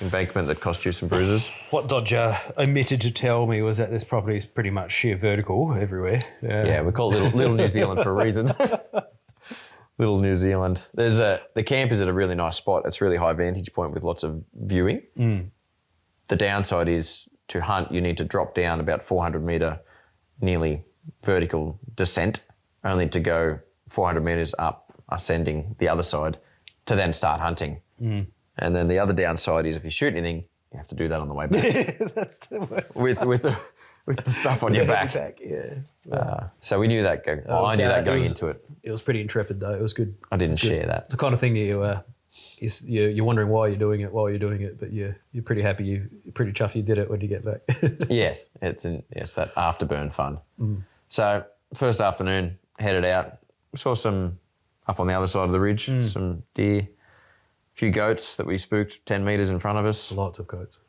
embankment that cost you some bruises. What Dodger omitted to tell me was that this property is pretty much sheer vertical everywhere. Yeah, we call it Little New Zealand for a reason. Little New Zealand. The camp is at a really nice spot. It's a really high vantage point with lots of viewing. The downside is to hunt, you need to drop down about 400 metre, nearly vertical descent, only to go 400 metres up, ascending the other side, to then start hunting. And then the other downside is if you shoot anything, you have to do that on the way back. That's the worst. with the stuff on your back. So we knew that. I knew that going into it. It was pretty intrepid though. It was good. I didn't share that. It's the kind of thing you're wondering why you're doing it while you're doing it, but you're pretty happy. You're pretty chuffed you did it when you get back. Yes, it's that afterburn fun. So first afternoon, headed out. We saw some up on the other side of the ridge, some deer. Few goats that we spooked 10 metres in front of us. Lots of goats.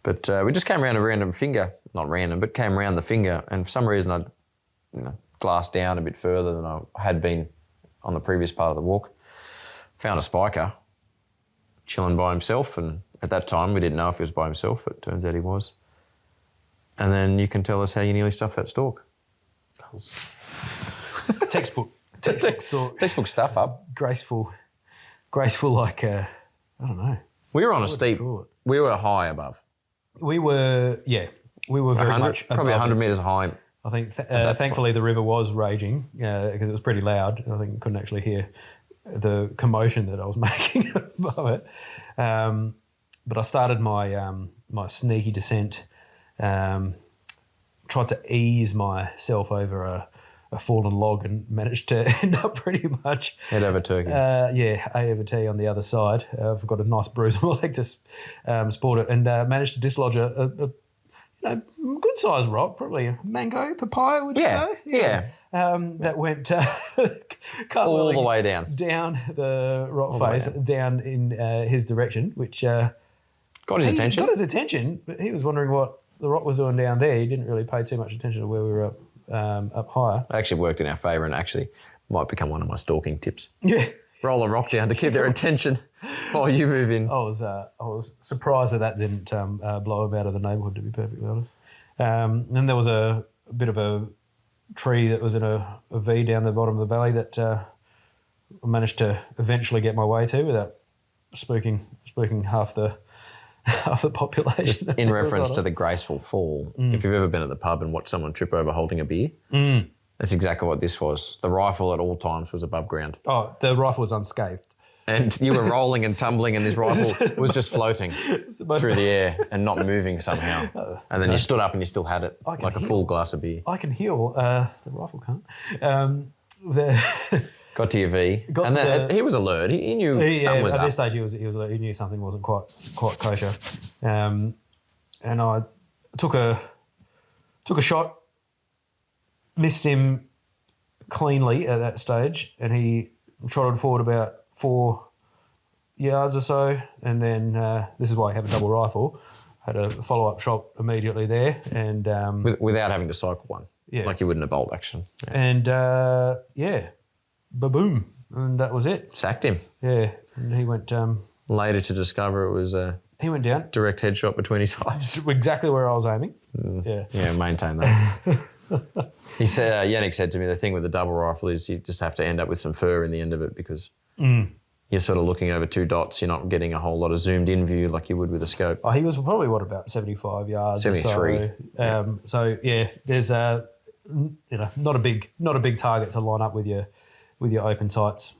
But we just came around a random finger, not random, but came around the finger, and for some reason I'd glassed down a bit further than I had been on the previous part of the walk. Found a spiker chilling by himself, and at that time we didn't know if he was by himself, but it turns out he was. And then you can tell us how you nearly stuffed that stalk. Textbook stalk. Textbook stuff up. Graceful like, I don't know. We were on a steep, we were high above. We were very much probably 100 metres high. I think, thankfully, the river was raging because it was pretty loud. I think I couldn't actually hear the commotion that I was making above it. But I started my sneaky descent, tried to ease myself over a fallen log and managed to end up pretty much head over turkey. A over T on the other side. I've got a nice bruise on my leg to sport it, and managed to dislodge a good sized rock, probably a mango, papaya, would you say? Yeah. That went all the way down the rock face, down in his direction, which got his attention. Got his attention, but he was wondering what the rock was doing down there. He didn't really pay too much attention to where we were up higher. It actually worked in our favour and actually might become one of my stalking tips. Yeah. Roll a rock down to keep their attention while you move in. I was surprised that didn't blow him out of the neighbourhood, to be perfectly honest. Then there was a bit of a tree that was in a V down the bottom of the valley that I managed to eventually get my way to without spooking half the of the population. Just in reference to the graceful fall, if you've ever been at the pub and watched someone trip over holding a beer, that's exactly what this was. The rifle at all times was above ground. Oh, the rifle was unscathed. And you were rolling and tumbling and this rifle was just floating through the air and not moving somehow. And then you stood up and you still had it, like a full glass of beer. I can heal. The rifle can't. Got to your V. He was alert. He knew something was up. At this stage, he was alert. He knew something wasn't quite kosher. And I took a shot, missed him cleanly at that stage, and he trotted forward about 4 yards or so, and then this is why I have a double rifle. Had a follow-up shot immediately there, and without having to cycle one, like you would in a bolt action. Yeah. And ba-boom, and that was it. Sacked him. Yeah, and he went. Later to discover it was he went down. Direct headshot between his eyes. Exactly where I was aiming. Yeah, maintain that. He said, Yannick said to me, the thing with the double rifle is you just have to end up with some fur in the end of it because you're sort of looking over 2 dots. You're not getting a whole lot of zoomed in view like you would with a scope. Oh, he was probably, about 75 yards 73. or so. So, yeah, there's not a big target to line up with your open sights.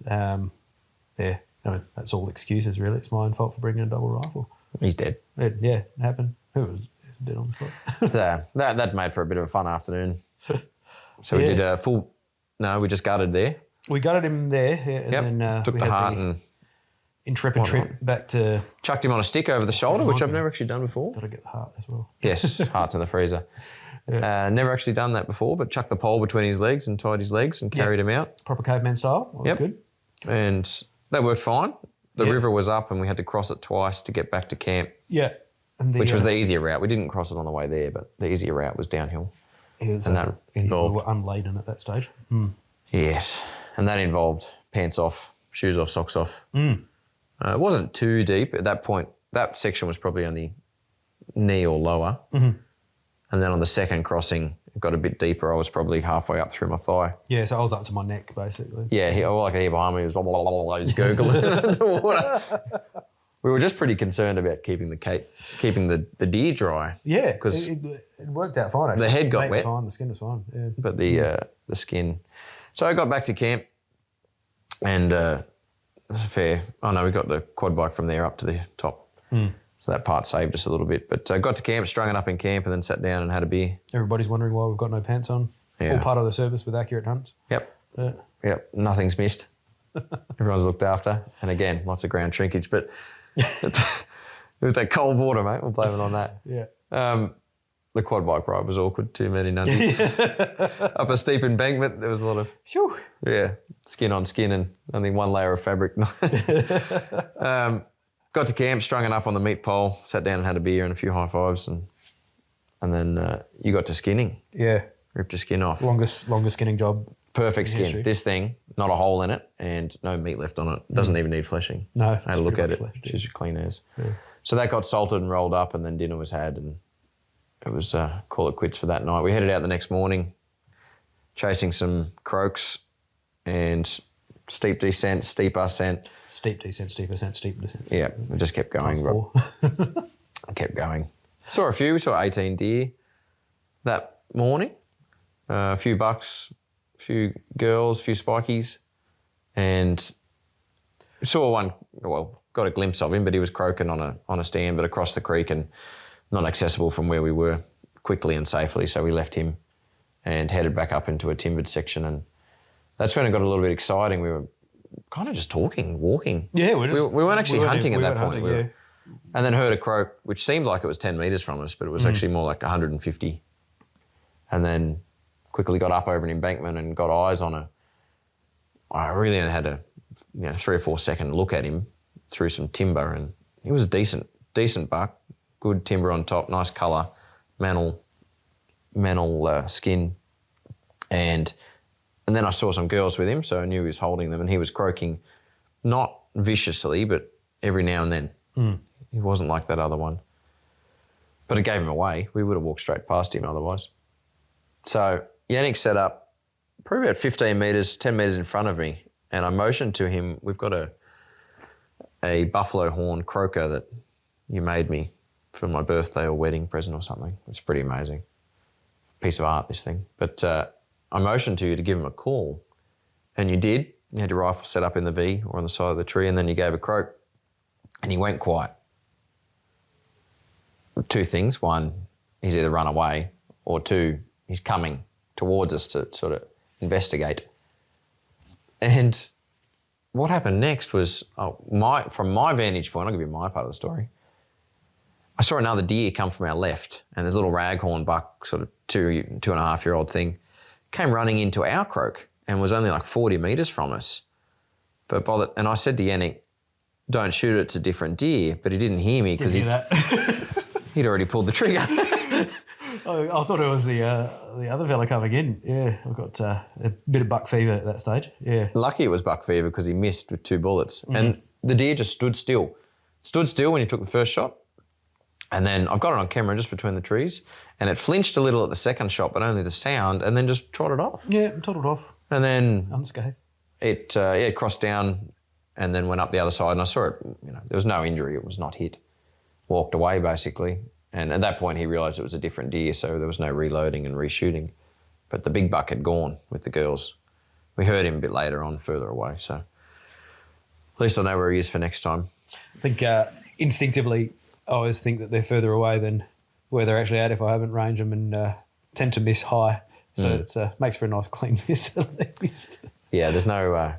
That's all excuses, really. It's my own fault for bringing a double rifle. He's dead. It happened. He was dead on the spot. That made for a bit of a fun afternoon. So we did a full... No, we just gutted there. We gutted him there, and then took the heart and intrepid trip back to... Chucked him on a stick over the shoulder, which I've never actually done before. Got to get the heart as well. Yes, heart's in the freezer. Never actually done that before, but chucked the pole between his legs and tied his legs and carried him out. Proper caveman style. That was good. And that worked fine. The river was up and we had to cross it twice to get back to camp. Yeah. Which was the easier route. We didn't cross it on the way there, but the easier route was downhill. And that involved... We were unladen at that stage. Yes. And that involved pants off, shoes off, socks off. It wasn't too deep. At that point, that section was probably only knee or lower. And then on the second crossing, it got a bit deeper. I was probably halfway up through my thigh. Yeah, so I was up to my neck, basically. Yeah, all I could hear behind me was blah, blah, blah, blah, he was gurgling in the water. We were just pretty concerned about keeping the deer dry. Yeah, because it worked out fine. Actually. The head got wet. Fine, the skin was fine. Yeah. But the skin. So I got back to camp, and it was a fair. Oh no, we got the quad bike from there up to the top. So that part saved us a little bit. But I got to camp, strung it up in camp, and then sat down and had a beer. Everybody's wondering why we've got no pants on. Yeah. All part of the service with accurate hunts. Yep. Yep. Nothing's missed. Everyone's looked after, and again, lots of ground shrinkage, but. With that cold water, mate, we'll blame it on that. Yeah. The quad bike ride was awkward. Too many nunties. Up a steep embankment, there was a lot of skin on skin and only one layer of fabric. Got to camp, strung it up on the meat pole, sat down and had a beer and a few high fives, and then you got to skinning. Yeah. Ripped your skin off. Longest skinning job. Perfect skin. History. This thing, not a hole in it and no meat left on it. Doesn't even need fleshing. No. I had a look at it. She's clean as. Yeah. So that got salted and rolled up, and then dinner was had, and it was call it quits for that night. We headed out the next morning, chasing some croaks and steep descent, steep ascent. Steep descent, steep ascent, steep descent. Yeah, we just kept going. I kept going. Saw a few. We saw 18 deer that morning. A few bucks, a few girls, a few spikies, and saw one. Well, got a glimpse of him, but he was croaking on a stand, but across the creek and not accessible from where we were quickly and safely. So we left him and headed back up into a timbered section, and that's when it got a little bit exciting. We were kind of just talking, walking. Yeah, we weren't actually hunting at that point. Hunting, and then heard a croak, which seemed like it was 10 metres from us, but it was actually more like 150. And then quickly got up over an embankment and got eyes on her. I really had a 3 or 4 second look at him through some timber, and he was a decent buck, good timber on top, nice colour, mantle skin, and then I saw some girls with him, so I knew he was holding them, and he was croaking, not viciously, but every now and then. He wasn't like that other one, but it gave him away. We would have walked straight past him otherwise. So Yannick set up probably about 15 metres, 10 metres in front of me, and I motioned to him. We've got a buffalo horn croaker that you made me for my birthday or wedding present or something. It's pretty amazing. Piece of art, this thing. But I motioned to you to give him a call, and you did. You had your rifle set up in the V or on the side of the tree, and then you gave a croak, and he went quiet. Two things. One, he's either run away, or two, he's coming towards us to sort of investigate. And what happened next was, from my vantage point, I'll give you my part of the story. I saw another deer come from our left, and this little raghorn buck, sort of 2.5-year-old thing, came running into our croak and was only like 40 metres from us. And I said to Yannick, don't shoot it, it's a different deer, but he didn't hear me because he'd already pulled the trigger. I thought it was the other fella coming in. Yeah, I've got a bit of buck fever at that stage. Yeah. Lucky it was buck fever because he missed with 2 bullets. And the deer just stood still. Stood still when he took the first shot. And then I've got it on camera just between the trees, and it flinched a little at the second shot, but only the sound, and then just trotted off. Yeah, trotted off. And then unscathed. It crossed down and then went up the other side, and I saw it, there was no injury, it was not hit. Walked away basically. And at that point he realised it was a different deer, so there was no reloading and reshooting. But the big buck had gone with the girls. We heard him a bit later on, further away, so at least I know where he is for next time. I think instinctively I always think that they're further away than where they're actually at if I haven't ranged them, and tend to miss high. So it makes for a nice clean miss at least. Yeah, there's no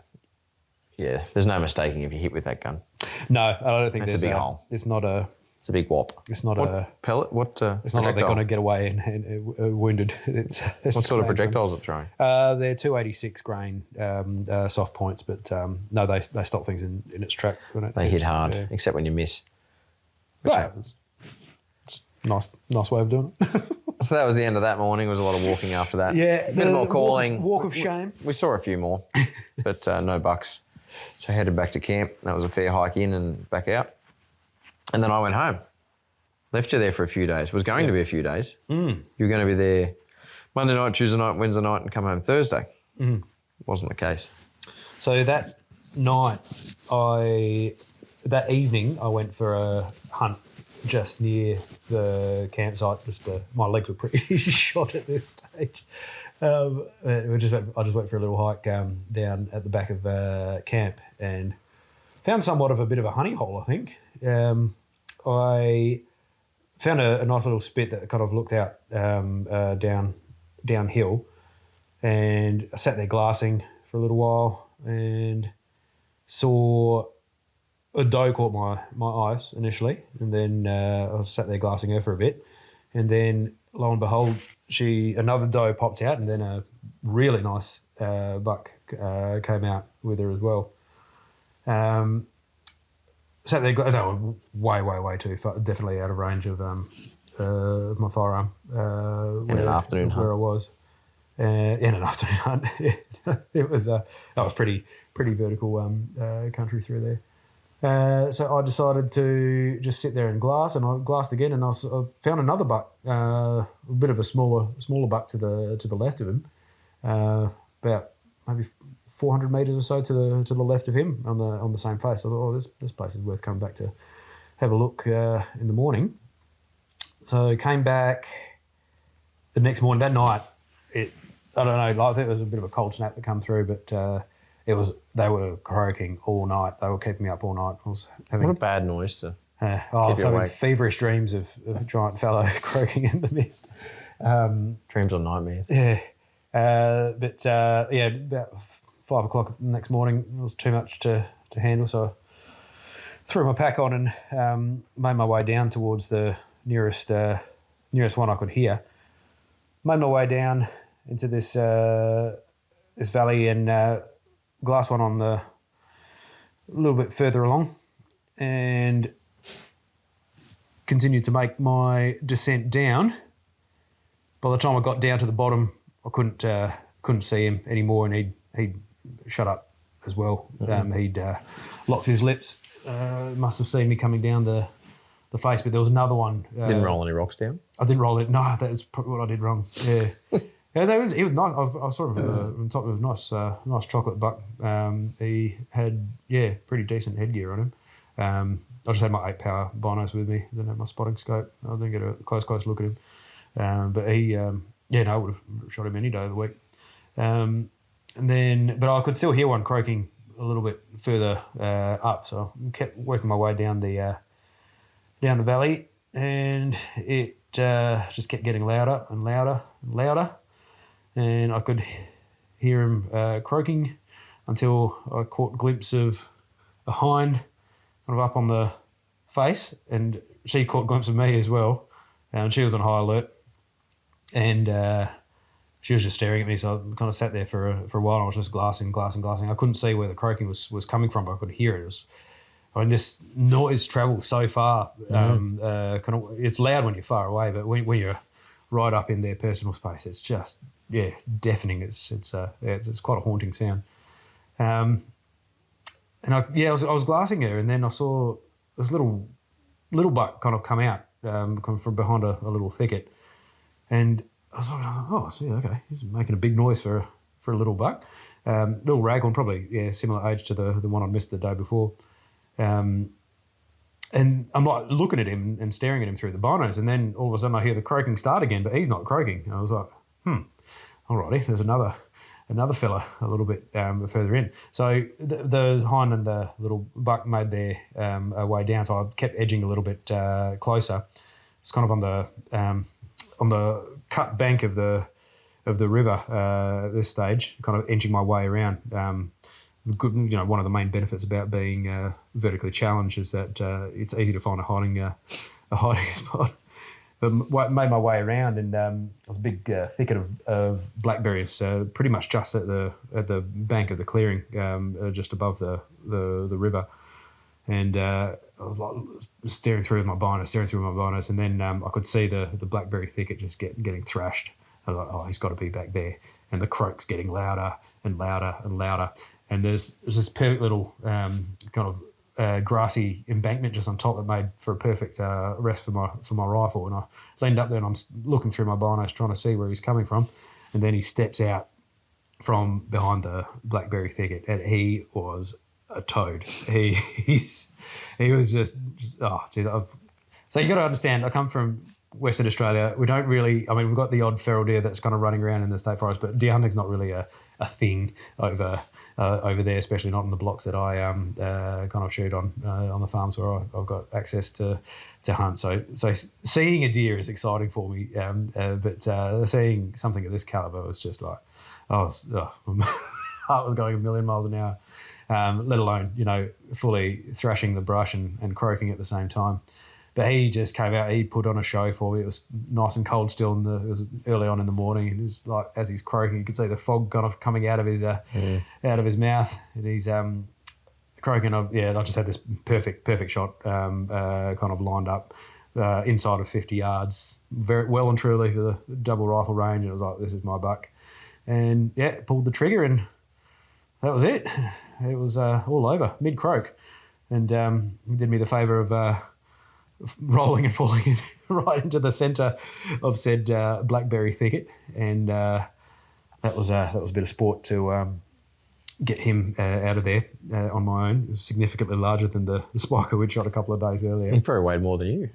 mistaking if you hit with that gun. No, I don't think That's there's a big hole. It's not a... It's a big whop. It's not what pellet? What it's not like they're going to get away and wounded. What sort of projectiles are throwing? They're 286 grain soft points, but no, they stop things in its track. They hit hard, except when you miss. Right. It's nice way of doing it. So that was the end of that morning. It was a lot of walking after that. Yeah. A bit more calling. Walk of shame. We saw a few more, but no bucks. So I headed back to camp. That was a fair hike in and back out. And then I went home. Left you there for a few days. It was going to be a few days. You were going to be there Monday night, Tuesday night, Wednesday night, and come home Thursday. Wasn't the case. So that night, that evening, I went for a hunt just near the campsite. My legs were pretty shot at this stage. I just went for a little hike down at the back of camp and found somewhat of a bit of a honey hole, I think. I found a nice little spit that kind of looked out downhill, and I sat there glassing for a little while and saw a doe caught my eyes initially, and then I sat there glassing her for a bit, and then lo and behold, another doe popped out, and then a really nice buck came out with her as well. Sat there, they were way too far, definitely out of range of my firearm. In an afternoon hunt. Where I was. In an afternoon hunt. It was that was pretty vertical country through there. So I decided to just sit there and glass, and I glassed again, and I found another buck, a bit of a smaller buck to the left of him, about maybe 400 metres or so to the left of him on the same face. I thought, this place is worth coming back to have a look in the morning. So I came back the next morning. That night, I don't know, I think there was a bit of a cold snap that come through, but they were croaking all night. They were keeping me up all night. What a bad noise to I was having feverish dreams of giant fallow croaking in the mist. Dreams or nightmares. Yeah. About 5 o'clock the next morning, it was too much to handle, so I threw my pack on and made my way down towards the nearest one I could hear. Made my way down into this valley and glassed one on a little bit further along, and continued to make my descent down. By the time I got down to the bottom, I couldn't see him anymore, and he'd shut up as well. He'd locked his lips. Must have seen me coming down the face, but there was another one. Didn't roll any rocks down? I didn't roll it. No, that was probably what I did wrong. Yeah. He was nice. I was sort of on top of a nice chocolate buck. He had pretty decent headgear on him. I just had my 8-power binos with me. I didn't have my spotting scope. I didn't get a close look at him. But he, I would have shot him any day of the week. But I could still hear one croaking a little bit further up. So I kept working my way down the valley, and it just kept getting louder and louder and louder. And I could hear him croaking until I caught a glimpse of a hind kind of up on the face, and she caught a glimpse of me as well. And she was on high alert, and she was just staring at me. So I kind of sat there for a while. I was just glassing. I couldn't see where the croaking was coming from, but I could hear it. This noise travels so far. It's loud when you're far away, but when you're right up in their personal space, it's just deafening. It's quite a haunting sound. I was glassing her, and then I saw this little buck kind of come out from behind a little thicket, and I was like, okay, he's making a big noise for a little buck. Little raghorn, probably similar age to the one I missed the day before. And I'm like looking at him and staring at him through the binos, and then all of a sudden I hear the croaking start again, but he's not croaking. And I was like, alrighty, there's another fella a little bit further in. So the hind and the little buck made their way down, so I kept edging a little bit closer. It's kind of on the cut bank of the river at this stage, kind of edging my way around. One of the main benefits about being vertically challenged is that it's easy to find a hiding spot. But made my way around, and there was a big thicket of blackberries, pretty much just at the bank of the clearing, just above the river. And I was like staring through my binos, and then I could see the blackberry thicket just getting thrashed. I was like, oh, he's got to be back there. And the croak's getting louder and louder and louder. And there's this perfect little grassy embankment just on top that made for a perfect rest for my rifle. And I leaned up there and I'm looking through my binos trying to see where he's coming from. And then he steps out from behind the blackberry thicket, and he was a toad. He was just oh, geez. So you got to understand, I come from Western Australia. We don't really, we've got the odd feral deer that's kind of running around in the state forest, but deer hunting's not really a thing over there, especially not in the blocks that I kind of shoot on the farms where I've got access to hunt. So seeing a deer is exciting for me, but seeing something of this caliber was just like, my heart was going a million miles an hour, let alone fully thrashing the brush and croaking at the same time. But he just came out. He put on a show for me. It was nice and cold still. It was early on in the morning, and it was like as he's croaking, you could see the fog kind of coming out of his mouth, and he's croaking. I just had this perfect shot, kind of lined up inside of 50 yards, very well and truly for the double rifle range. And it was like, this is my buck, and pulled the trigger, and that was it. It was all over mid croak, and he did me the favour of rolling and falling right into the centre of said blackberry thicket, and that was a bit of sport to get him out of there on my own. It was significantly larger than the spiker we'd shot a couple of days earlier. He probably weighed more than you.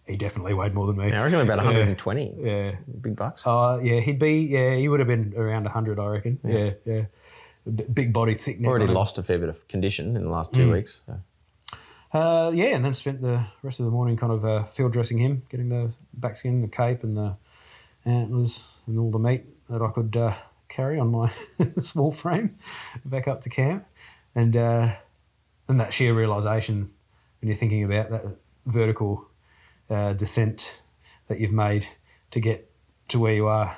He definitely weighed more than me. Yeah, I reckon about 120. Yeah, big bucks. He would have been around 100, I reckon. Yeah. Big body, thick neck. Already lost a fair bit of condition in the last 2 weeks. So. And then spent the rest of the morning kind of field dressing him, getting the backskin, the cape, and the antlers, and all the meat that I could carry on my small frame back up to camp. And that sheer realisation when you're thinking about that vertical descent that you've made to get to where you are,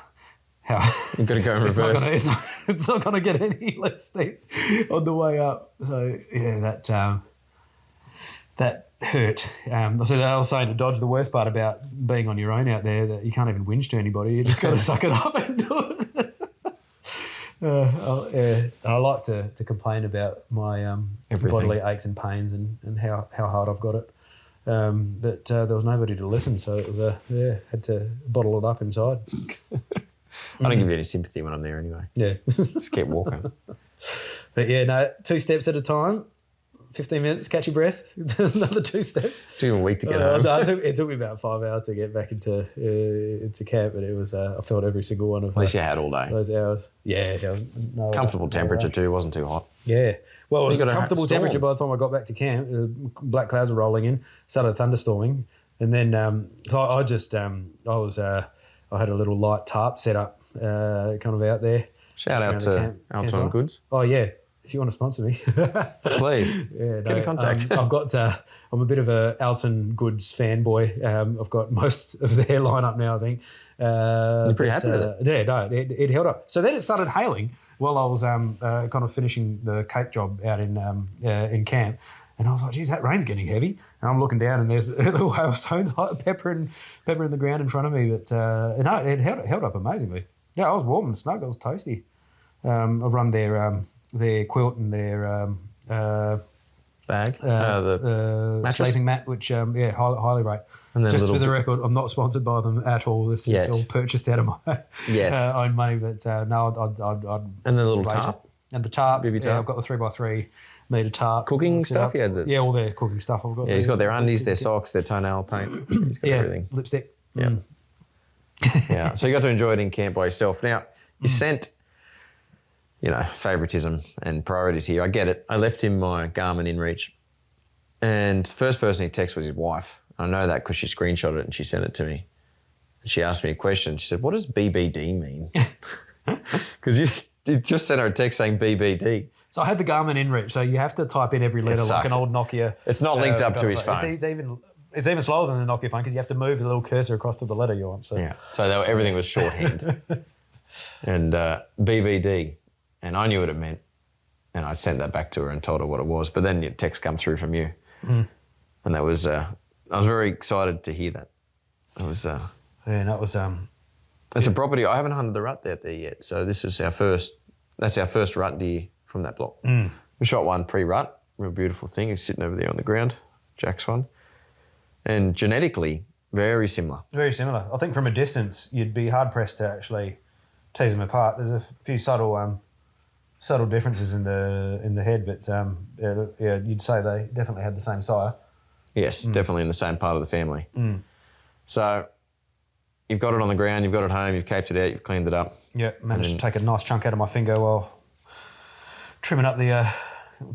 how you've got to go in reverse. It's not going to get any less steep on the way up. So that hurt. I was saying to Dodge, the worst part about being on your own out there, that you can't even whinge to anybody. You just got to suck it up and do it. I like to complain about my bodily aches and pains and how hard I've got it. But there was nobody to listen, so it was had to bottle it up inside. I don't give you any sympathy when I'm there anyway. Yeah. Just keep walking. But 2 steps at a time. 15 minutes, catch your breath, another 2 steps. Took you a week to get home. It took me about 5 hours to get back into camp, and it was I felt every single one of At least you had all day. those hours. Yeah. No, Comfortable temperature too, wasn't too hot. Yeah. Well, it was a got a comfortable storm. temperature by the time I got back to camp. Black clouds were rolling in, started thunderstorming, and then so I had a little light tarp set up, kind of out there. Shout out to Alton Goods. Oh yeah, if you want to sponsor me, Please. yeah, Get in contact. I've got. I'm a bit of a Alton Goods fanboy. I've got most of their lineup now, I think. You're pretty happy with it? Yeah, no, it held up. So then it started hailing while I was kind of finishing the Cape job out in camp, and I was like, "Geez, that rain's getting heavy." And I'm looking down, and there's little hailstones, like pepper in the ground in front of me. But no, it held up amazingly. Yeah, I was warm and snug. I was toasty. I've run their quilt and their Bag, the sleeping mat, which highly rate. And just for the record, I'm not sponsored by them at all. This is all purchased out of my own money. But no, I'd and the little tarp it. And the tarp. Bibby tarp. I've got the 3x3 metre tarp. Cooking stuff. Yeah, all their cooking stuff. I've got. Yeah, he's got their undies, their socks, their toenail paint. He's got everything. Lipstick. Yeah. Yeah. So you got to enjoy it in camp by yourself. Now you sent. Favoritism and priorities here. I get it. I left him my Garmin inReach, and the first person he texted was his wife. I know that because she screenshotted it and she sent it to me. And she asked me a question. She said, "What does BBD mean?" Because you just sent her a text saying BBD. So I had the Garmin inReach, so you have to type in every letter like an old Nokia. It's not linked up to his phone. It's even slower than the Nokia phone because you have to move the little cursor across to the letter you want. So. Yeah. So everything was shorthand. And BBD. And I knew what it meant, and I sent that back to her and told her what it was. But then your text come through from you, and that was I was very excited to hear that. It was that was it's a property I haven't hunted the rut there yet. So this is our first. That's our first rut deer from that block. We shot one pre-rut, real beautiful thing. He's sitting over there on the ground, Jack's one, and genetically very similar. Very similar. I think from a distance you'd be hard pressed to actually tease them apart. There's a few subtle differences in the head, but you'd say they definitely had the same sire. Yes, definitely in the same part of the family. So you've got it on the ground, you've got it home, you've caped it out, you've cleaned it up. Yeah, managed to take a nice chunk out of my finger while trimming up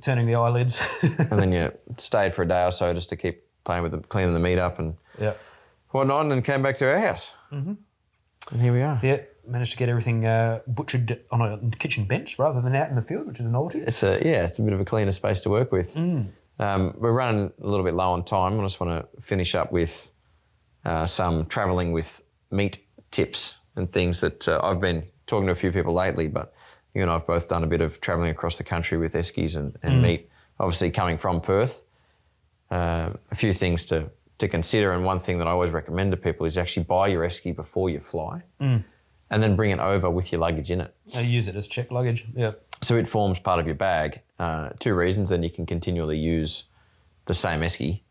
turning the eyelids. And then you stayed for a day or so just to keep playing with cleaning the meat up and whatnot, and came back to our house. And here we are. Yeah. Managed to get everything butchered on a kitchen bench rather than out in the field, which is a novelty. It's a bit of a cleaner space to work with. We're running a little bit low on time. I just want to finish up with some travelling with meat tips and things that I've been talking to a few people lately, but you and I have both done a bit of travelling across the country with Eskys and meat. Obviously coming from Perth, a few things to consider, and one thing that I always recommend to people is actually buy your Esky before you fly. And then bring it over with your luggage in it. I use it as check luggage, yeah. So it forms part of your bag. 2 reasons, then you can continually use the same Esky,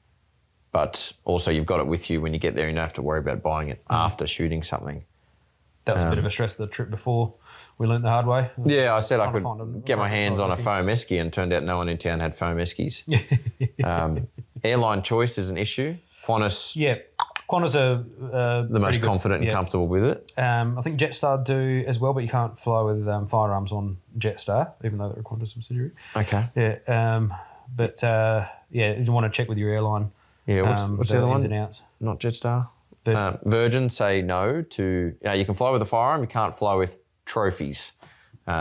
but also you've got it with you when you get there. You don't have to worry about buying it after shooting something. That was a bit of a stress of the trip before we learnt the hard way. Yeah, I said I could get my hands on a foam Esky, and turned out no one in town had foam Eskies. Airline choice is an issue. Qantas... Yeah. Qantas are the most confident and comfortable with it. I think Jetstar do as well, but you can't fly with firearms on Jetstar, even though they're a Qantas subsidiary. Okay. Yeah. You want to check with your airline. Yeah. What's the other one? Ins and outs. Not Jetstar. Virgin say no to. You can fly with a firearm. You can't fly with trophies.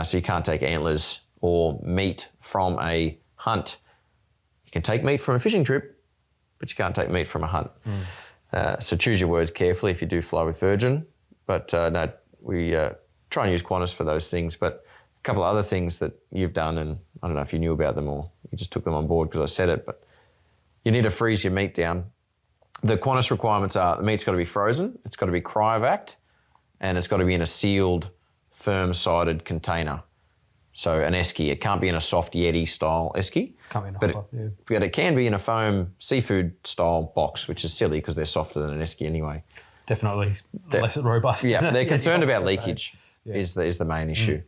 So you can't take antlers or meat from a hunt. You can take meat from a fishing trip, but you can't take meat from a hunt. So choose your words carefully if you do fly with Virgin. But no, we try and use Qantas for those things. But a couple of other things that you've done, and I don't know if you knew about them or you just took them on board because I said it, but you need to freeze your meat down. The Qantas requirements are the meat's got to be frozen, it's got to be cryovac, and it's got to be in a sealed, firm-sided container. So an Esky, it can't be in a soft Yeti style Esky. Can't be in a hopper, but it can be in a foam seafood style box, which is silly because they're softer than an Esky anyway. Definitely less robust. Yeah, they're concerned about leakage is the main issue.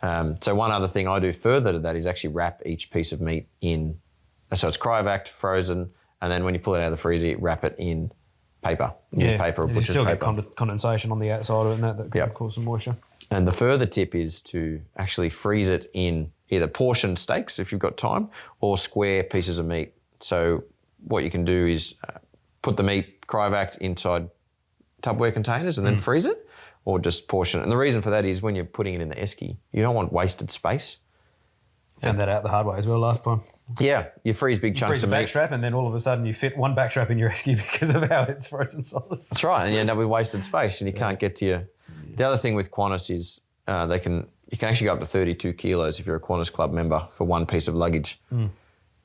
So one other thing I do further to that is actually wrap each piece of meat in So it's cryovac, frozen, and then when you pull it out of the freezer, you wrap it in paper, newspaper or You butcher's still paper. get condensation on the outside of it, and that can cause some moisture. And the further tip is to actually freeze it in either portioned steaks if you've got time, or square pieces of meat. So what you can do is put the meat cryovac inside Tupperware containers and then freeze it, or just portion it. And the reason for that is when you're putting it in the esky, you don't want wasted space. Found that out the hard way as well last time. Yeah, you freeze big chunks Freeze of a meat. backstrap, and then all of a sudden you fit one backstrap in your esky because of how it's frozen solid. That's right, and you end up with wasted space, and you can't get to your. The other thing with Qantas is you can actually go up to 32 kilos if you're a Qantas Club member for one piece of luggage.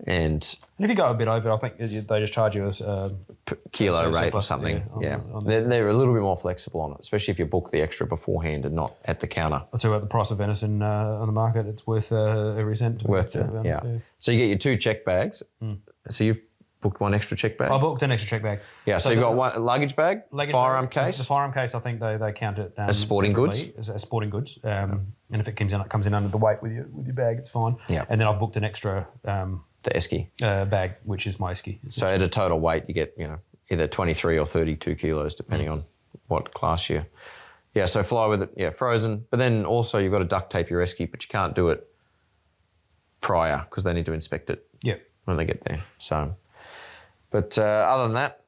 And if you go a bit over, I think they just charge you a kilo rate or surplus, something. yeah, They're a little bit more flexible on it, especially if you book the extra beforehand and not at the counter. I'll tell you about the price of venison on the market. It's worth every cent. Yeah. So you get your 2 check bags. So you've booked one extra check bag? I booked an extra check bag. Yeah, so you've got one luggage bag, firearm case. The firearm case, I think they count it as sporting goods. As sporting goods, and if it comes in under the weight with your bag, it's fine. Yeah. And then I've booked an extra the esky bag, which is my esky. So at a total weight, you get either 23 or 32 kilos, depending on what class you. Yeah, so fly with it. Yeah, frozen. But then also you've got to duct tape your esky, but you can't do it prior because they need to inspect it. When they get there. So, but other than that,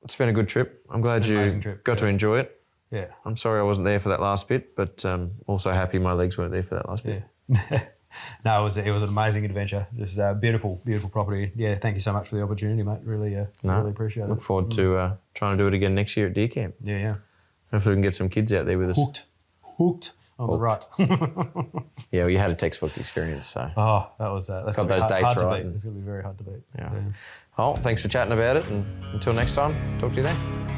it's been a good trip. I'm glad you got to enjoy it. Yeah. I'm sorry I wasn't there for that last bit, but also happy my legs weren't there for that last bit. Yeah. No, it was an amazing adventure. Just beautiful property. Yeah, thank you so much for the opportunity, mate. Really appreciate it. Look forward to trying to do it again next year at deer camp. Yeah. Hopefully we can get some kids out there with us. Hooked on the right. Yeah, well, you had a textbook experience, so. Oh, that's got those dates right. It's going to be very hard to beat. Yeah. Well, thanks for chatting about it, and until next time, talk to you then.